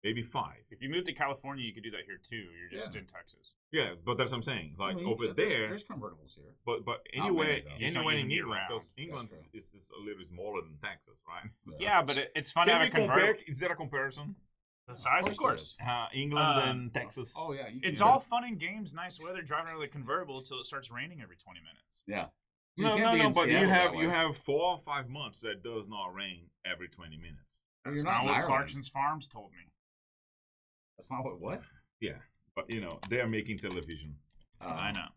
maybe 5. If you moved to California, you could do that here too. You're just in Texas. Yeah, but that's what I'm saying. Like I mean, over there, there's convertibles here. but Not anyway, many, though. Just not anyway in using it England, around. because England That's is a little smaller than Texas, right? Yeah, but it's fun to Can have we a convertible. compare? Is there a comparison? The size, of course. England and Texas. Oh yeah, It's all fun and games, nice weather, driving around the convertible until it starts raining every 20 minutes. Yeah. No, can't be in but Seattle that way. you have 4 or 5 months that does not rain every 20 minutes. Well, That's you're not not in what Ireland. Clarkson's Farms told me. That's not what. Yeah, but they are making television. I know.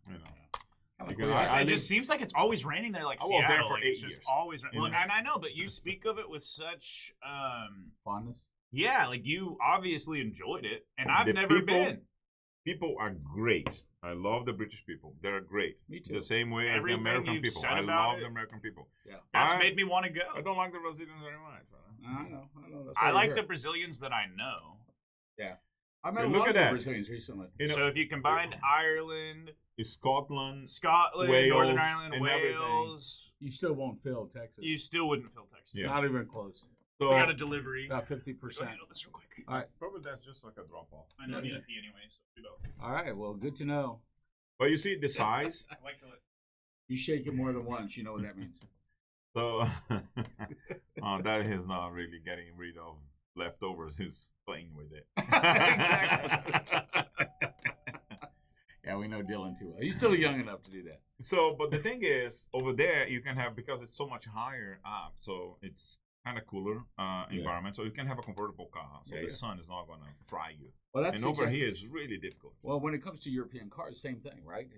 Because It I just seems like it's always raining there, like I was there Seattle. for like, 8 it's just years. always You well, know? and I know, but you speak of it with such Fondness. yeah, like you obviously enjoyed it, and I've The never people- been. People are great. I love the British people. They're great. Me too. The same way as the Everything American you've people. said I about love it- the American people. Yeah. That's I- made me want to go. I don't like the Brazilians very much. I know. That's I why like you're the here. Brazilians that I know. I met a Look lot at of the that. Brazilians recently. So if you combine Ireland, Scotland, Scotland, Wales, Northern Ireland, and everything. Wales, You still won't fill Texas. you still wouldn't fill Texas. Yeah. Not even close. so We got a delivery. About Go 50%. handle this real quick. All right. probably that's just like a drop off. I know I need to pee anyway, so we both. All right. Well, good to know. But you see the size. I like to let You shake it more than once. You know what that means. So that is not really getting rid of leftovers. He's playing with it. Exactly. Yeah, we know Dylan too well. He's still young enough to do that. So, but the thing is, over there you can have, because it's so much higher up, so it's kind of cooler environment. So you can have a convertible car, so the sun is not gonna fry you. Well, that's And over here it's really difficult. Well, when it comes to European cars, same thing, right?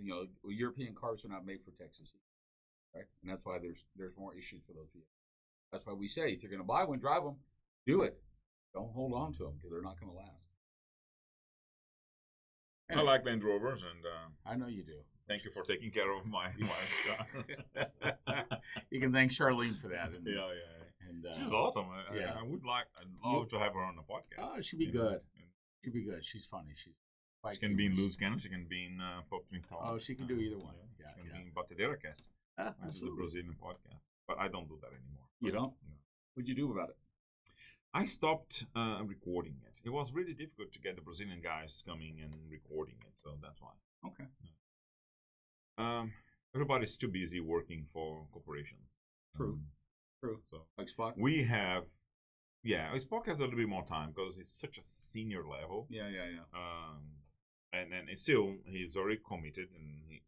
European cars are not made for Texas, right? And that's why there's more issues for those vehicles. That's why we say if you're going to buy one, drive them, do it. Don't hold on to them because they're not going to last. I like Land Rovers, and I know you do. thank you for taking care of my wife's car. You can thank Charlene for that. And, Yeah. And, She's awesome. yeah. I'd love to have her on the podcast. Oh, she'd be good. She'd be good. She's funny. She can be in Loose Cannon. She can be in Pop Drink Talk. Oh, she can do either one. Yeah, she can be in Batedeira Cast, which is a Brazilian podcast. But I don't do that anymore. You don't? No. What'd you do about it? I stopped recording it. It was really difficult to get the Brazilian guys coming and recording it, so that's why. Okay. Everybody's too busy working for corporations. True. So Like Spock? Spock has a little bit more time because he's such a senior level. Yeah. And then still he's already committed, and he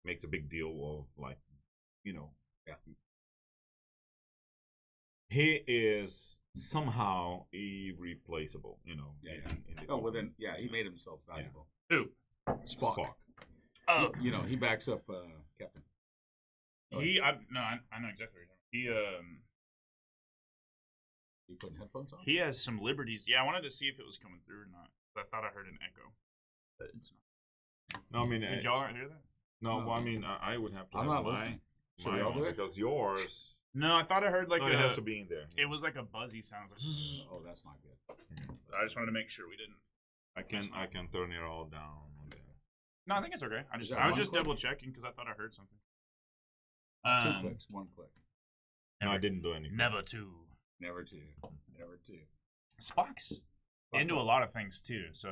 makes a big deal of he is somehow irreplaceable. He made himself valuable. Who? Spock. Oh, He backs up Captain. I know exactly what you're talking. You putting headphones on? He has some liberties. Yeah, I wanted to see if it was coming through or not. I thought I heard an echo. But it's not. No, I mean, did y'all hear that? No, well, I mean, I would have to I'm have not my Should we all do it? because yours. No, I thought I heard like it has to be in there. It was like a buzzy sound. Like, Oh, that's not good. I just wanted to make sure we didn't. I can turn it all down. No, I think it's okay. I was one just click? double checking because I thought I heard something. 2 clicks, 1 click. No, I didn't do anything. Never two. Never two. Spock's into a lot of things too. So,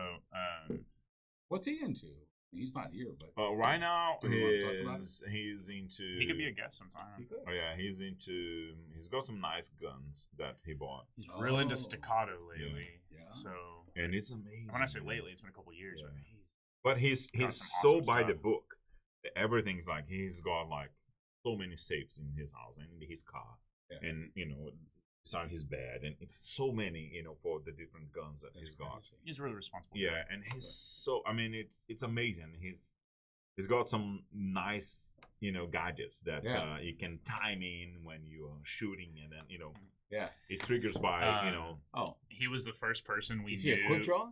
what's he into? He's not here, but right now Do we want to talk about he's into. he could be a guest sometime. Oh yeah, he's into. He's got some nice guns that he bought, He's real into staccato lately. Yeah. So, and it's amazing. when I say lately, it's been a couple years. Yeah. But But he's some so awesome by the stuff. book. Everything's like he's got like so many safes in his house and in his car, and beside his bed, and it's so many for the different guns that he's got. he's really responsible. Yeah, and he's so. I mean, it's amazing. He's got some nice gadgets that you can time in when you are shooting, and then it triggers by Oh, he was the first person we is knew. he a quick draw?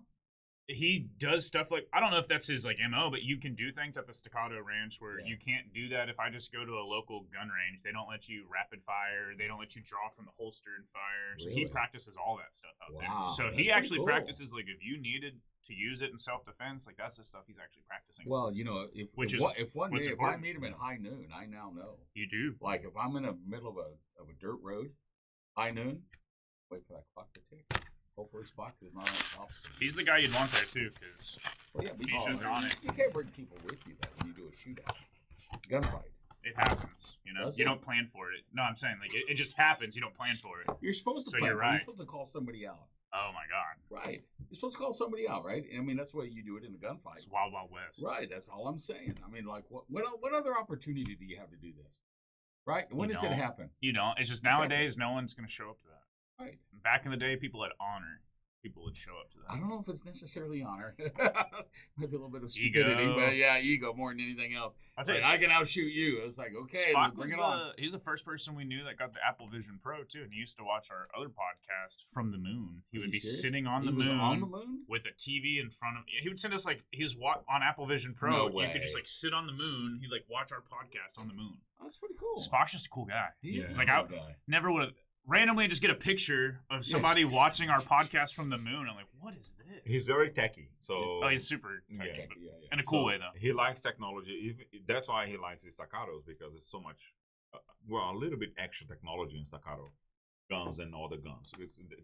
He does stuff like, I don't know if that's his like MO, but you can do things at the Staccato Ranch where you can't do that if I just go to a local gun range. They don't let you rapid fire. They don't let you draw from the holster and fire. So he Really? practices all that stuff out there. Wow, So that's he pretty actually cool. practices like if you needed to use it in self-defense, like that's the stuff he's actually practicing. Well, if one day if I meet him at high noon, I now know. You do. Like if I'm in the middle of a dirt road, high noon, wait for that clock to tick. Hopefully Spock is not on the opposite. He's the guy you'd want there too, because Well, yeah, but he's just on it. you can't bring people with you though when you do a shootout, gunfight. It happens. Does You it? don't plan for it. No, I'm saying like it just happens. You don't plan for it. You're supposed to So plan. you're You're right. supposed to call somebody out. Oh my god, Right. You're supposed to call somebody out, right? I mean, that's the way you do it in a gunfight. it's Wild Wild West. Right. That's all I'm saying. I mean, like, what other opportunity do you have to do this? Right. When does it don't. happen? You know, it's just Exactly. nowadays no one's gonna show up to that. Right. Back in the day, people had honor. People would show up to that. I don't know if it's necessarily honor. Maybe a little bit of Ego. stupidity, but yeah, ego more than anything else. I'd say Like, I can outshoot you. It was like, okay, Spock bring was it on. he's the first person we knew that got the Apple Vision Pro too, and he used to watch our other podcast from the moon. He would you be serious? sitting on He the was moon on the moon? with a TV in front of. He would send us like on Apple Vision Pro. No You could way. just like sit on the moon. He'd like watch our podcast on the moon. That's pretty cool. Spock's just a cool guy. He is Yeah. a Like, cool guy. Never would have randomly just get a picture of somebody watching our podcast from the moon. I'm like, what is this? He's very techy, so Oh, he's super Yeah. techy, but Yeah. in a cool So way though. He likes technology. That's why he likes the staccatos, because it's so much, a little bit extra technology in staccato guns and other guns.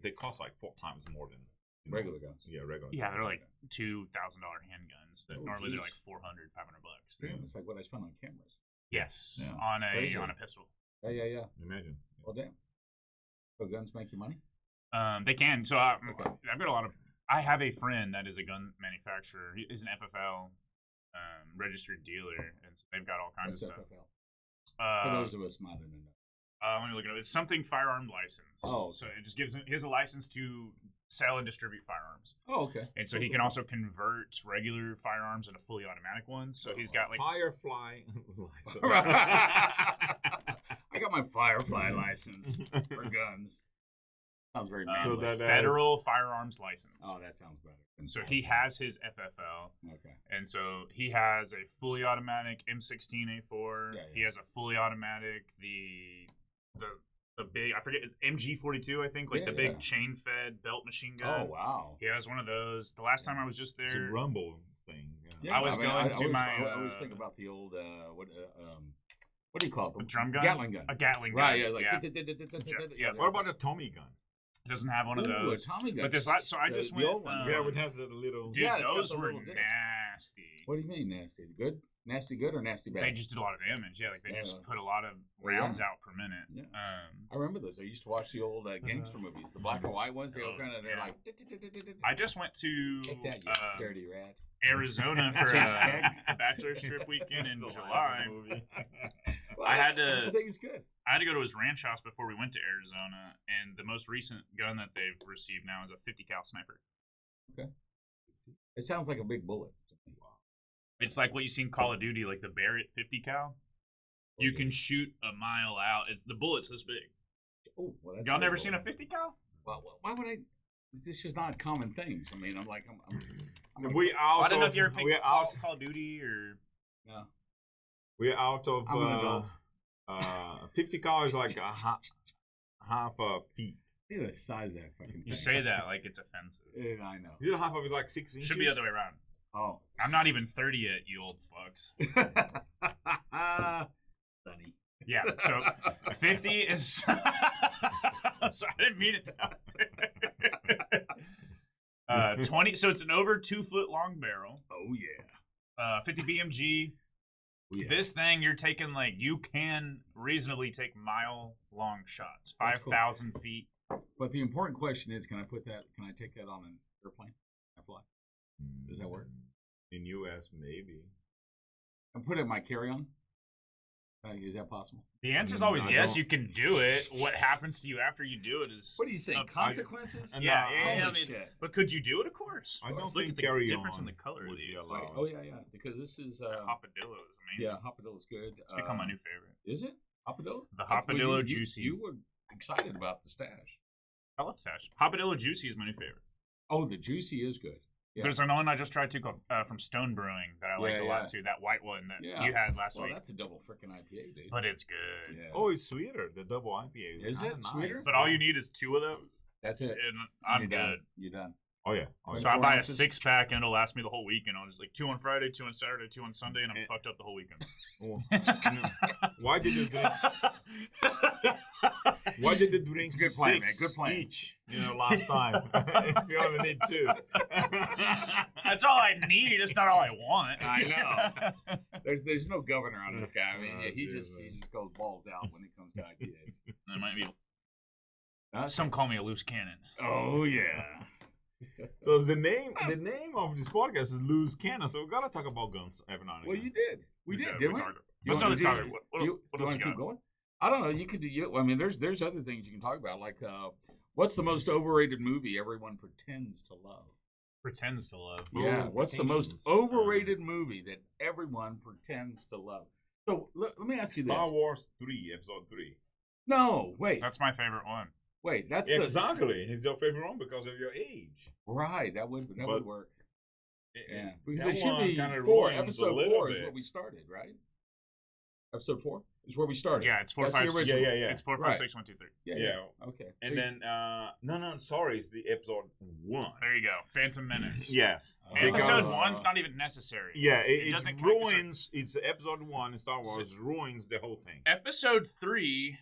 They cost like 4 times more than Regular guns. Yeah, regular. Yeah, guns. they're like $2,000 handguns. That Oh, normally they're geez. like $400, $500. Damn, it's like what I spent on cameras. Yes, Yeah. on Crazy. a pistol. Yeah. Imagine. Well, damn. So guns make you money? They can. So I've Okay. got a lot of. I have a friend that is a gun manufacturer. He is an FFL registered dealer, and so they've got all kinds What's of stuff. FFL? For those of us not in it. Let me look it up. It's something firearm license. Oh, okay. So it just gives him. He has a license to sell and distribute firearms, Oh, okay. and so he can also convert regular firearms into fully automatic ones. So he's got like. Firefly license. I got my Firefly license for guns. Sounds very Um, manly. So that federal firearms license. Oh, that sounds better. So he has his FFL, Okay. and so he has a fully automatic M16A4. Yeah. He has a fully automatic the big, I forget, it's MG42, I think, like the big chain fed belt machine gun. Oh wow. He has one of those. The last time I was just there, It's a Rumble thing. I was going to my. I always think about the old what do you call it? A drum gun? Gatling gun. A Gatling gun. Right. Yeah. Like. Yeah. What about a Tommy gun? It doesn't have one of Ooh, those. a Tommy gun. But this, so I just the went. old one. Yeah, it has that little. Dude, Yeah, it's got those the were little disc. nasty. What do you mean nasty? Good? Nasty good or nasty bad? They just did a lot of damage. Yeah, like they just Yeah. put a lot of rounds out per minute. Yeah. I remember those. I used to watch the old gangster movies, the black and white ones. They were kind of they're like. I just went to Take that, you dirty rat. Arizona for a bachelor trip weekend in July. Well, I had I to. think it's good. I had to go to his ranch house before we went to Arizona, and the most recent gun that they've received now is a 50 cal sniper. Okay. It sounds like a big bullet. Wow. It's like what you see in Call of Duty, like the Barrett 50 cal. You can shoot a mile out. The bullet's this big. Oh, well, that's Y'all never cool. seen a 50 cal? Well, why would I? This is not common things. I mean, I'm We out I don't know of. if you ever played We're out. Call of Duty or. no. We're out of. I'm an adult. 50 cal is like half a feet. Look at the size of that fucking thing. You say that like it's offensive. Yeah, I know. Is it half of it like 6 inches? Should be the other way around. Oh. I'm not even 30 yet, you old fucks. Funny. Yeah, so 50 is. Sorry, I didn't mean it that way. 20. So it's an over 2 foot long barrel. Oh yeah. 50 BMG. Oh, yeah. This thing you're taking like you can reasonably take mile long shots, That's cool. 5,000 feet. But the important question is, can I take that on an airplane? I fly. Does that work? In U.S., maybe. And put it in my carry-on. Is that possible? The answer is always I yes. don't- You can do it. What happens to you after you do it is. What are you saying? Okay. Consequences? Yeah, Holy I mean, shit. but could you do it? Of course. I don't Look think at the carry difference in on the color of would be these. allowed. Oh yeah. Because this is Hopadillo is amazing. yeah, Hopadillo's good. It's become my new favorite. Is it Hopadillo? The Hopadillo you, Juicy. You were excited about the stash. I love stash. Hopadillo Juicy is my new favorite. Oh, the juicy is good. Yeah. There's another one I just tried too called from Stone Brewing that I liked a lot too. That white one that you had last well, week. that's a double freaking IPA, dude. But it's good. Yeah. Oh, it's sweeter. The double IPA. Is it sweeter? But all you need is 2 of those, That's it. and I'm You're good. done. You're done. Oh yeah. Oh, So yeah. I buy a ounces? 6-pack and it'll last me the whole weekend. I'll just like 2 on Friday, 2 on Saturday, 2 on Sunday, and I'm fucked up the whole weekend. Why did the drinks? Why did the drinks It's a good plan, man. 6 Good plan. each? Last time. If you only need 2. That's all I need. It's not all I want. I know. There's no governor on this guy. I mean, Oh, he dude, just man. goes balls out when it comes to IPAs. That might be. Some call me a loose cannon. Oh yeah. So the name of this podcast is Loose Cannon. So we gotta talk about guns every now and Well, again. you did. We did, didn't we? What's wanna another do- topic? What You else want you to keep got? going? I don't know. You could do. I mean, there's other things you can talk about, like what's the most overrated movie everyone pretends to love? Pretends to love. Yeah. What's the most Pretentious. overrated movie that everyone pretends to love? So let me ask you Star this. Wars 3, Episode 3. No, wait, That's my favorite one. wait. That's Exactly. It's your favorite one because of your age. right. That would But- work. It- Yeah, it- because that it should one be kinda 4. ruins a Episode little 4 is bit. where we started, right? Episode 4 is where we started. Yeah, it's 4, That's the 5, original. Yeah. It's 4, 5, Right. 6, 1, 2, 3. Yeah. Okay. And then no, sorry, it's the Episode 1. There you go. Phantom Menace. Yes. Episode Because- 1's not even necessary. Yeah, It it doesn't count 'cause ruins. It's Episode 1 in Star Wars ruins the whole thing. Episode 3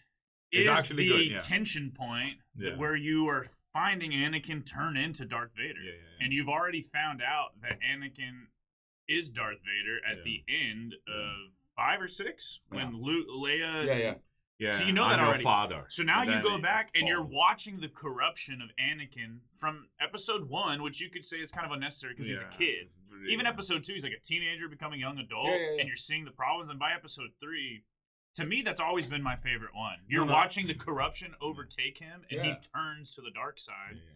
It's is actually the good, yeah. tension point Yeah. where you are finding Anakin turn into Darth Vader. Yeah. And you've already found out that Anakin is Darth Vader at Yeah. the end of 5 or 6 when Leia. Yeah. Yeah. So you know that I'm your already. father. So now And you then go it back and you're falls. watching the corruption of Anakin from Episode 1, which you could say is kind of unnecessary because he's a Yeah, kid. it's really- Even Episode 2, he's like a teenager becoming a young adult, Yeah. and you're seeing the problems. And by Episode 3, to me, that's always been my favorite one. You're No. watching the corruption overtake him, and Yeah. he turns to the dark side. Yeah.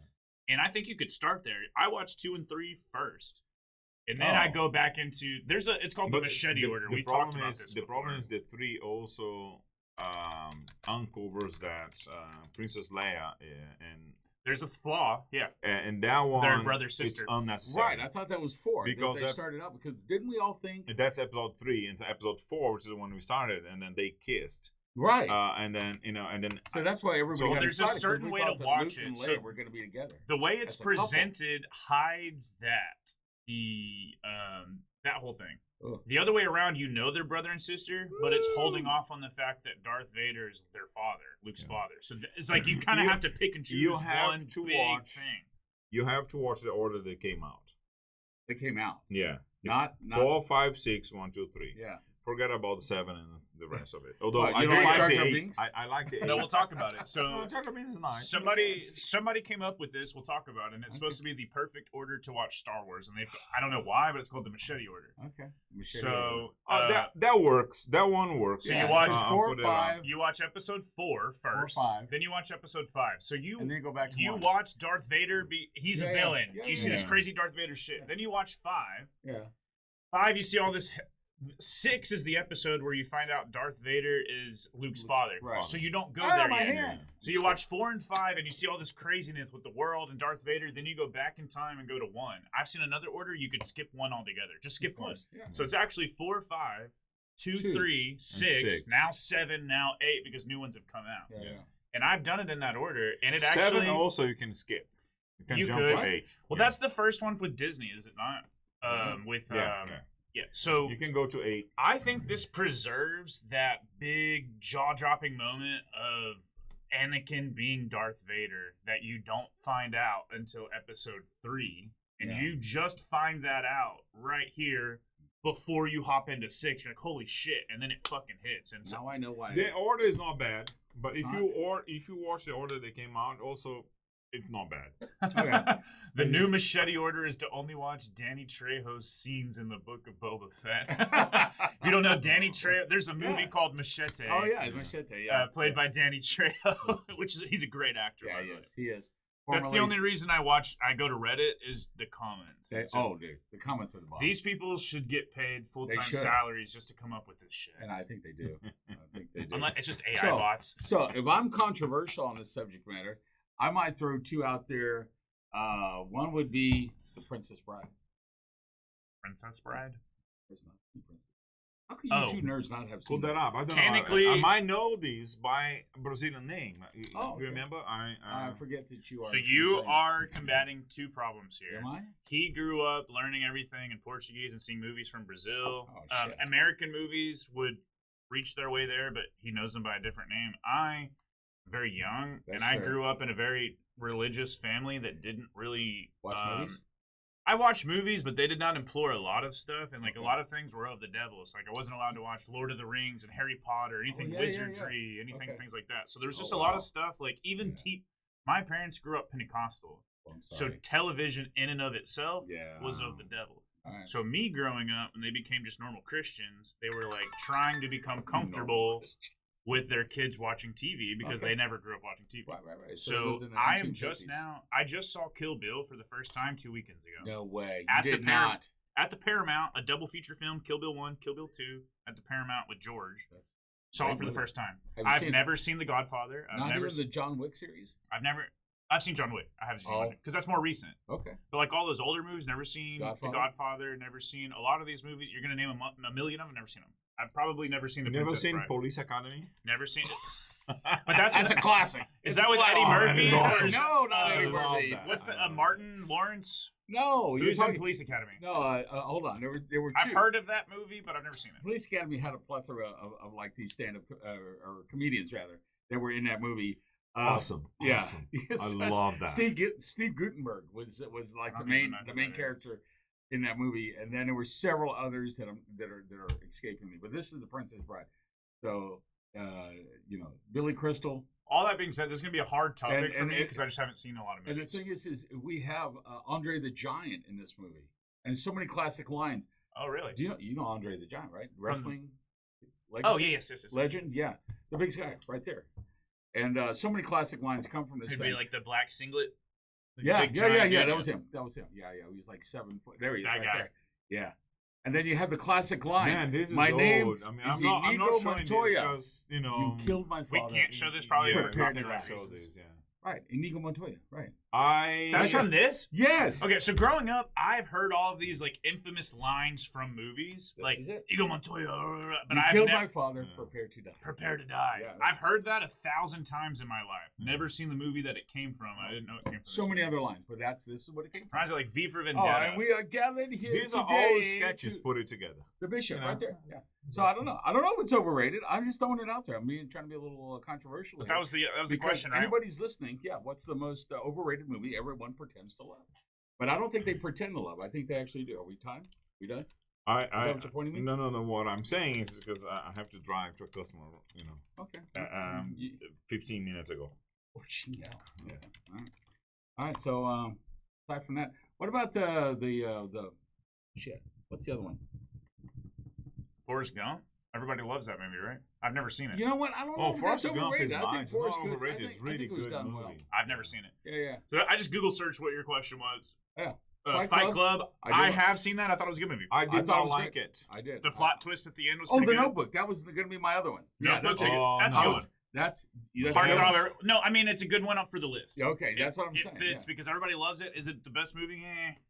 And I think you could start there. I watched 2 and 3 first, and then I go back into it's called the machete order. The We problem talked about is this. the before. problem is the 3 also uncovers that Princess Leia and there's a flaw, yeah. And that one, their brother sister, it's unnecessary. Right, I thought that was 4 because they started out because didn't we all think that's episode 3 into episode 4, which is the one we started, and then they kissed. Right, and then so that's why everybody. So there's a certain way to watch it. So we're going to be together. The way it's presented hides the that whole thing. Ugh. The other way around, they're brother and sister, but it's holding off on the fact that Darth Vader is their father, Luke's father. So it's like you kind of have to pick and choose one big thing. You have to watch the order they came out. They came out. Yeah. Not 4, 5, 6, 1, 2, 3. Yeah. Forget about 7 and the rest of it. Although I don't like like the Jar 8. I like the 8. No, we'll talk about it. So Jar Jar Binks is nice. Somebody came up with this. We'll talk about it. And it's supposed to be the perfect order to watch Star Wars. And I don't know why, but it's called the machete order. Okay. So that works. That one works. So you watch 4, 5. You watch episode 4 first. 4, 5. Then you watch episode 5. So and then go back to 1. watch Darth Vader he's a villain. You see this yeah. crazy Darth Vader shit. Yeah. Then you watch 5. Yeah. 5, you see all this. 6 is the episode where you find out Darth Vader is Luke's father. Right. So you don't go there my yet. hand. So you watch 4 and 5, and you see all this craziness with the world and Darth Vader. Then you go back in time and go to 1. I've seen another order. You could skip 1 altogether. Just skip 1. Yeah. So it's actually 4, 5, 2, 3, 6, now 7, now 8, because new ones have come out. Yeah. And I've done it in that order, and it 7 actually also you can skip. You can jump could. to 8. Well, that's the first one with Disney, is it not? Yeah. So you can go to 8. I think this preserves that big jaw-dropping moment of Anakin being Darth Vader that you don't find out until episode 3, and you just find that out right here before you hop into 6. You're like, holy shit, and then it fucking hits. And so now I know why. The order is not bad, but if you watch the order they came out, also it's not bad. Okay. The new machete order is to only watch Danny Trejo's scenes in the Book of Boba Fett. You don't know Danny Trejo? There's a movie called Machete. Oh yeah, Machete. Yeah, played by Danny Trejo, which is he's a great actor. Yeah, by the way. he is. That's the only reason I go to Reddit is the comments. Dude, the comments are the bomb. These people should get paid full-time salaries just to come up with this shit. And I think they do. It's just AI bots. So if I'm controversial on this subject matter, I might throw 2 out there. One would be The Princess Bride. Princess Bride? There's not two princesses. How can you 2 nerds not have seen that up? I don't Technically, know. I might know these by Brazilian name. You okay. remember? I forget that you are. So you are combating 2 problems here. Am I? He grew up learning everything in Portuguese and seeing movies from Brazil. Oh, shit. American movies would reach their way there, but he knows them by a different name. I'm very young, I grew up in a very religious family that didn't really watch movies. I watched movies, but they did not implore a lot of stuff, and a lot of things were of the devil. So I wasn't allowed to watch Lord of the Rings and Harry Potter, anything wizardry, anything things like that. So there was just a lot of stuff. My parents grew up Pentecostal, so television in and of itself was of the devil. Right. So me growing up, when they became just normal Christians, they were trying to become comfortable with their kids watching TV because they never grew up watching TV. Right. So I just saw Kill Bill for the first time 2 weekends ago. No way. At the Paramount, a double feature film, Kill Bill 1, Kill Bill 2, at the Paramount with George. Saw it for the first time. I've never seen The Godfather. Not even the John Wick series? I've seen John Wick. I haven't seen John Wick because that's more recent. Okay. But all those older movies, never seen The Godfather, never seen a lot of these movies. You're going to name a million of them, never seen them. I've probably never seen Never seen Police Academy? Never seen it. But that's a classic. Is that with Eddie Murphy? Awesome. No, not Eddie Murphy. What's the Martin Lawrence? No, Who's in Police Academy? No, hold on. There were 2. I've heard of that movie, but I've never seen it. Police Academy had a plethora of these stand-up or comedians rather that were in that movie. Awesome. Yeah, awesome. I love that. Steve Guttenberg was the main character in that movie, and then there were several others that are escaping me. But this is The Princess Bride. So Billy Crystal. All that being said, this is gonna be a hard topic for me because I just haven't seen a lot of movies. And the thing is we have Andre the Giant in this movie, and so many classic lines. Oh, really? Do you know Andre the Giant, right? Wrestling. Legacy? Oh, yes. Legend, yeah, the big guy right there. And so many classic lines come from this Could thing. be the black singlet. Yeah. That was him. Yeah. He was 7 foot. There he is, right there. Yeah. And then you have the classic line. Man, this is my old. name I mean, is I'm not showing this Montoya. because, you know. You killed my We father. can't show this probably Yeah, for we can't copyright show reasons. this, yeah. Right, Inigo Montoya. Right. That's from this? Yes. Okay, so growing up, I've heard all of these like infamous lines from movies, This like is it. Ego Montoya, but You I've killed never my father. Prepare to die. prepare to die. Yeah. I've heard that 1,000 times in my life. Never seen the movie that it came from. I didn't know it came from. So many other lines, but this is what it came from. Reminds me of, like V for Oh, Vendetta. and we are gathered here These today. are all sketches put it together. The bishop, You know? right there. Yeah. So I don't know. I don't know if it's overrated. I'm just throwing it out there. I'm trying to be a little controversial. But here. that was the Because question, right? anybody's listening, yeah. What's the most overrated movie everyone pretends to love? But I don't think they pretend to love. I think they actually do. Are we timed? We done? Is that what you're pointing me? No. What I'm saying is because I have to drive to a customer, you know. Okay. 15 minutes ago. Oh, yeah. All right. So aside from that, what about the shit? What's the other one? Forrest Gump. Everybody loves that movie, right? I've never seen it. You know what? I don't know. Oh, if Forrest that's Gump overrated. is I think nice. It's Forrest not Gump- overrated. I It's think- really I think it was good done movie. well. I've never seen it. Yeah. So I just Google searched what your question was. Yeah. Fight Club. I I do. have seen that. I thought it was a good movie. I I did thought it not was like great. it. I did. The plot twist at the end was Oh, pretty The good. Notebook. That was going to be my other one. Yeah, that's a good. That's a good one. That's Heartthrob. No, I mean it's a good one up for the list. Yeah, okay, that's what I'm saying. It fits Yeah. because everybody loves it. Is it the best movie?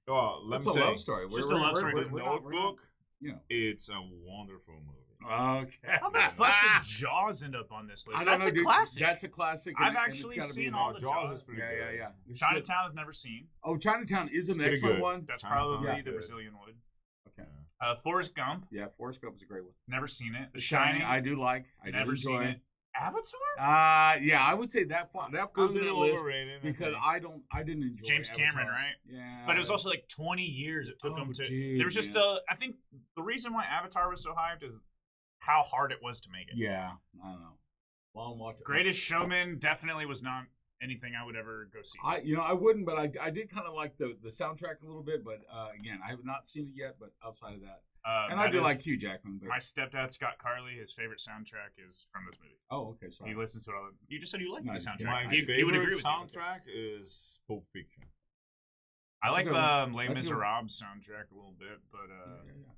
Oh, let It's me a say, love story. Just a love story. The we're not- Notebook, you know. it's a wonderful movie. Okay. How the fuck did Jaws end up on this list? I don't That's know, a dude. classic. That's a classic. I've and it's actually gotta be seen in all there. the Jaws Jaws. is pretty Yeah, good. yeah. It's Chinatown has never seen. Oh, Chinatown is an Pretty excellent good. one. That's Chinatown, probably yeah. the Brazilian Wood. Okay. Forrest Gump. Yeah, Forrest Gump is a great one. Never seen it. The Shining, I do like. I do Never seen enjoy. it. Avatar. Yeah, I would say that goes A in the little list overrated. because I didn't enjoy James Cameron, Avatar. right? Yeah. But it was also like 20 years it took Oh, him to. dude, There was just I think the reason why Avatar was so hyped is how hard it was to make it. Yeah, I don't know. Long watch. Greatest Showman definitely was not anything I would ever go see. I wouldn't, but I did kind of like the soundtrack a little bit. But again, I have not seen it yet. But outside of that, and I that do is- like Hugh Jackman. But My ststepdad Scott Carley. His favorite soundtrack is from this movie. oh, okay, sorry. He listens to it all. You just said you like No, the just soundtrack. kidding. My He favorite would agree with you. soundtrack is Pulp Fiction. I That's a like good the one. Les That's a good one. Miserables soundtrack a little bit, but Yeah.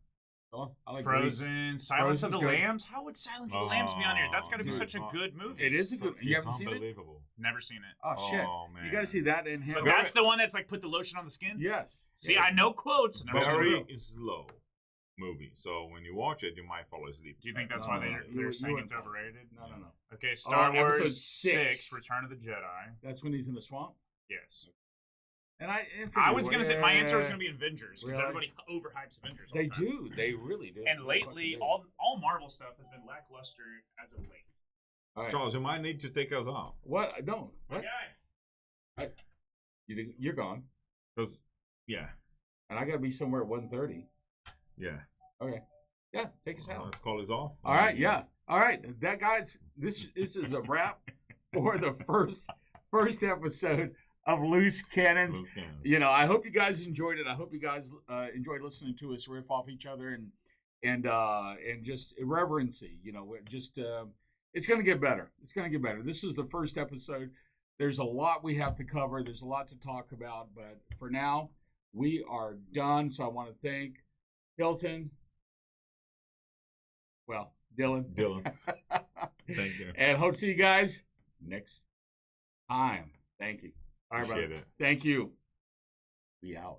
Oh, I like Grease. Frozen, Silence of the Frozen's good. Lambs. How would Silence of the Lambs be on here? That's got to be dude, such a good movie. It is a good. You haven't It's seen it? unbelievable. Never seen it. Oh shit! Oh, man. You got to see that in him. But that's the one that's like put the lotion on the skin. Yes. See, Yeah. I know quotes. Never seen Very it. slow movie. So when you watch it, you might fall asleep. Do you think that's No, why no, they're you saying wouldn't it's fall asleep. overrated? No. Okay, Star episode Wars 6. 6, Return of the Jedi. That's when he's in the swamp. Yes. And I was gonna say my answer was gonna be Avengers because Really? everybody overhypes Avengers. All They the time. do. They really do. And They lately, fucking do. all Marvel stuff has been lackluster as of late. All right. Charles, you might need to take us off. What? No. My What? guy. You're gone, Because, yeah. and I gotta be somewhere at 1:30. Yeah. Okay. Yeah. Take us out. Let's call this off. All right. Yeah. All right. That guys. This is a wrap for the first episode of Loose Cannons. Those cans. You know, I hope you guys enjoyed it. I hope you guys enjoyed listening to us riff off each other and just irreverency. You know, it's going to get better. It's going to get better. This is the first episode. There's a lot we have to cover. There's a lot to talk about. But for now, we are done. So I want to thank Hilton. Well, Dylan. Thank you. And hope to see you guys next time. Thank you. All right, Appreciate brother. it. Thank you. Be out.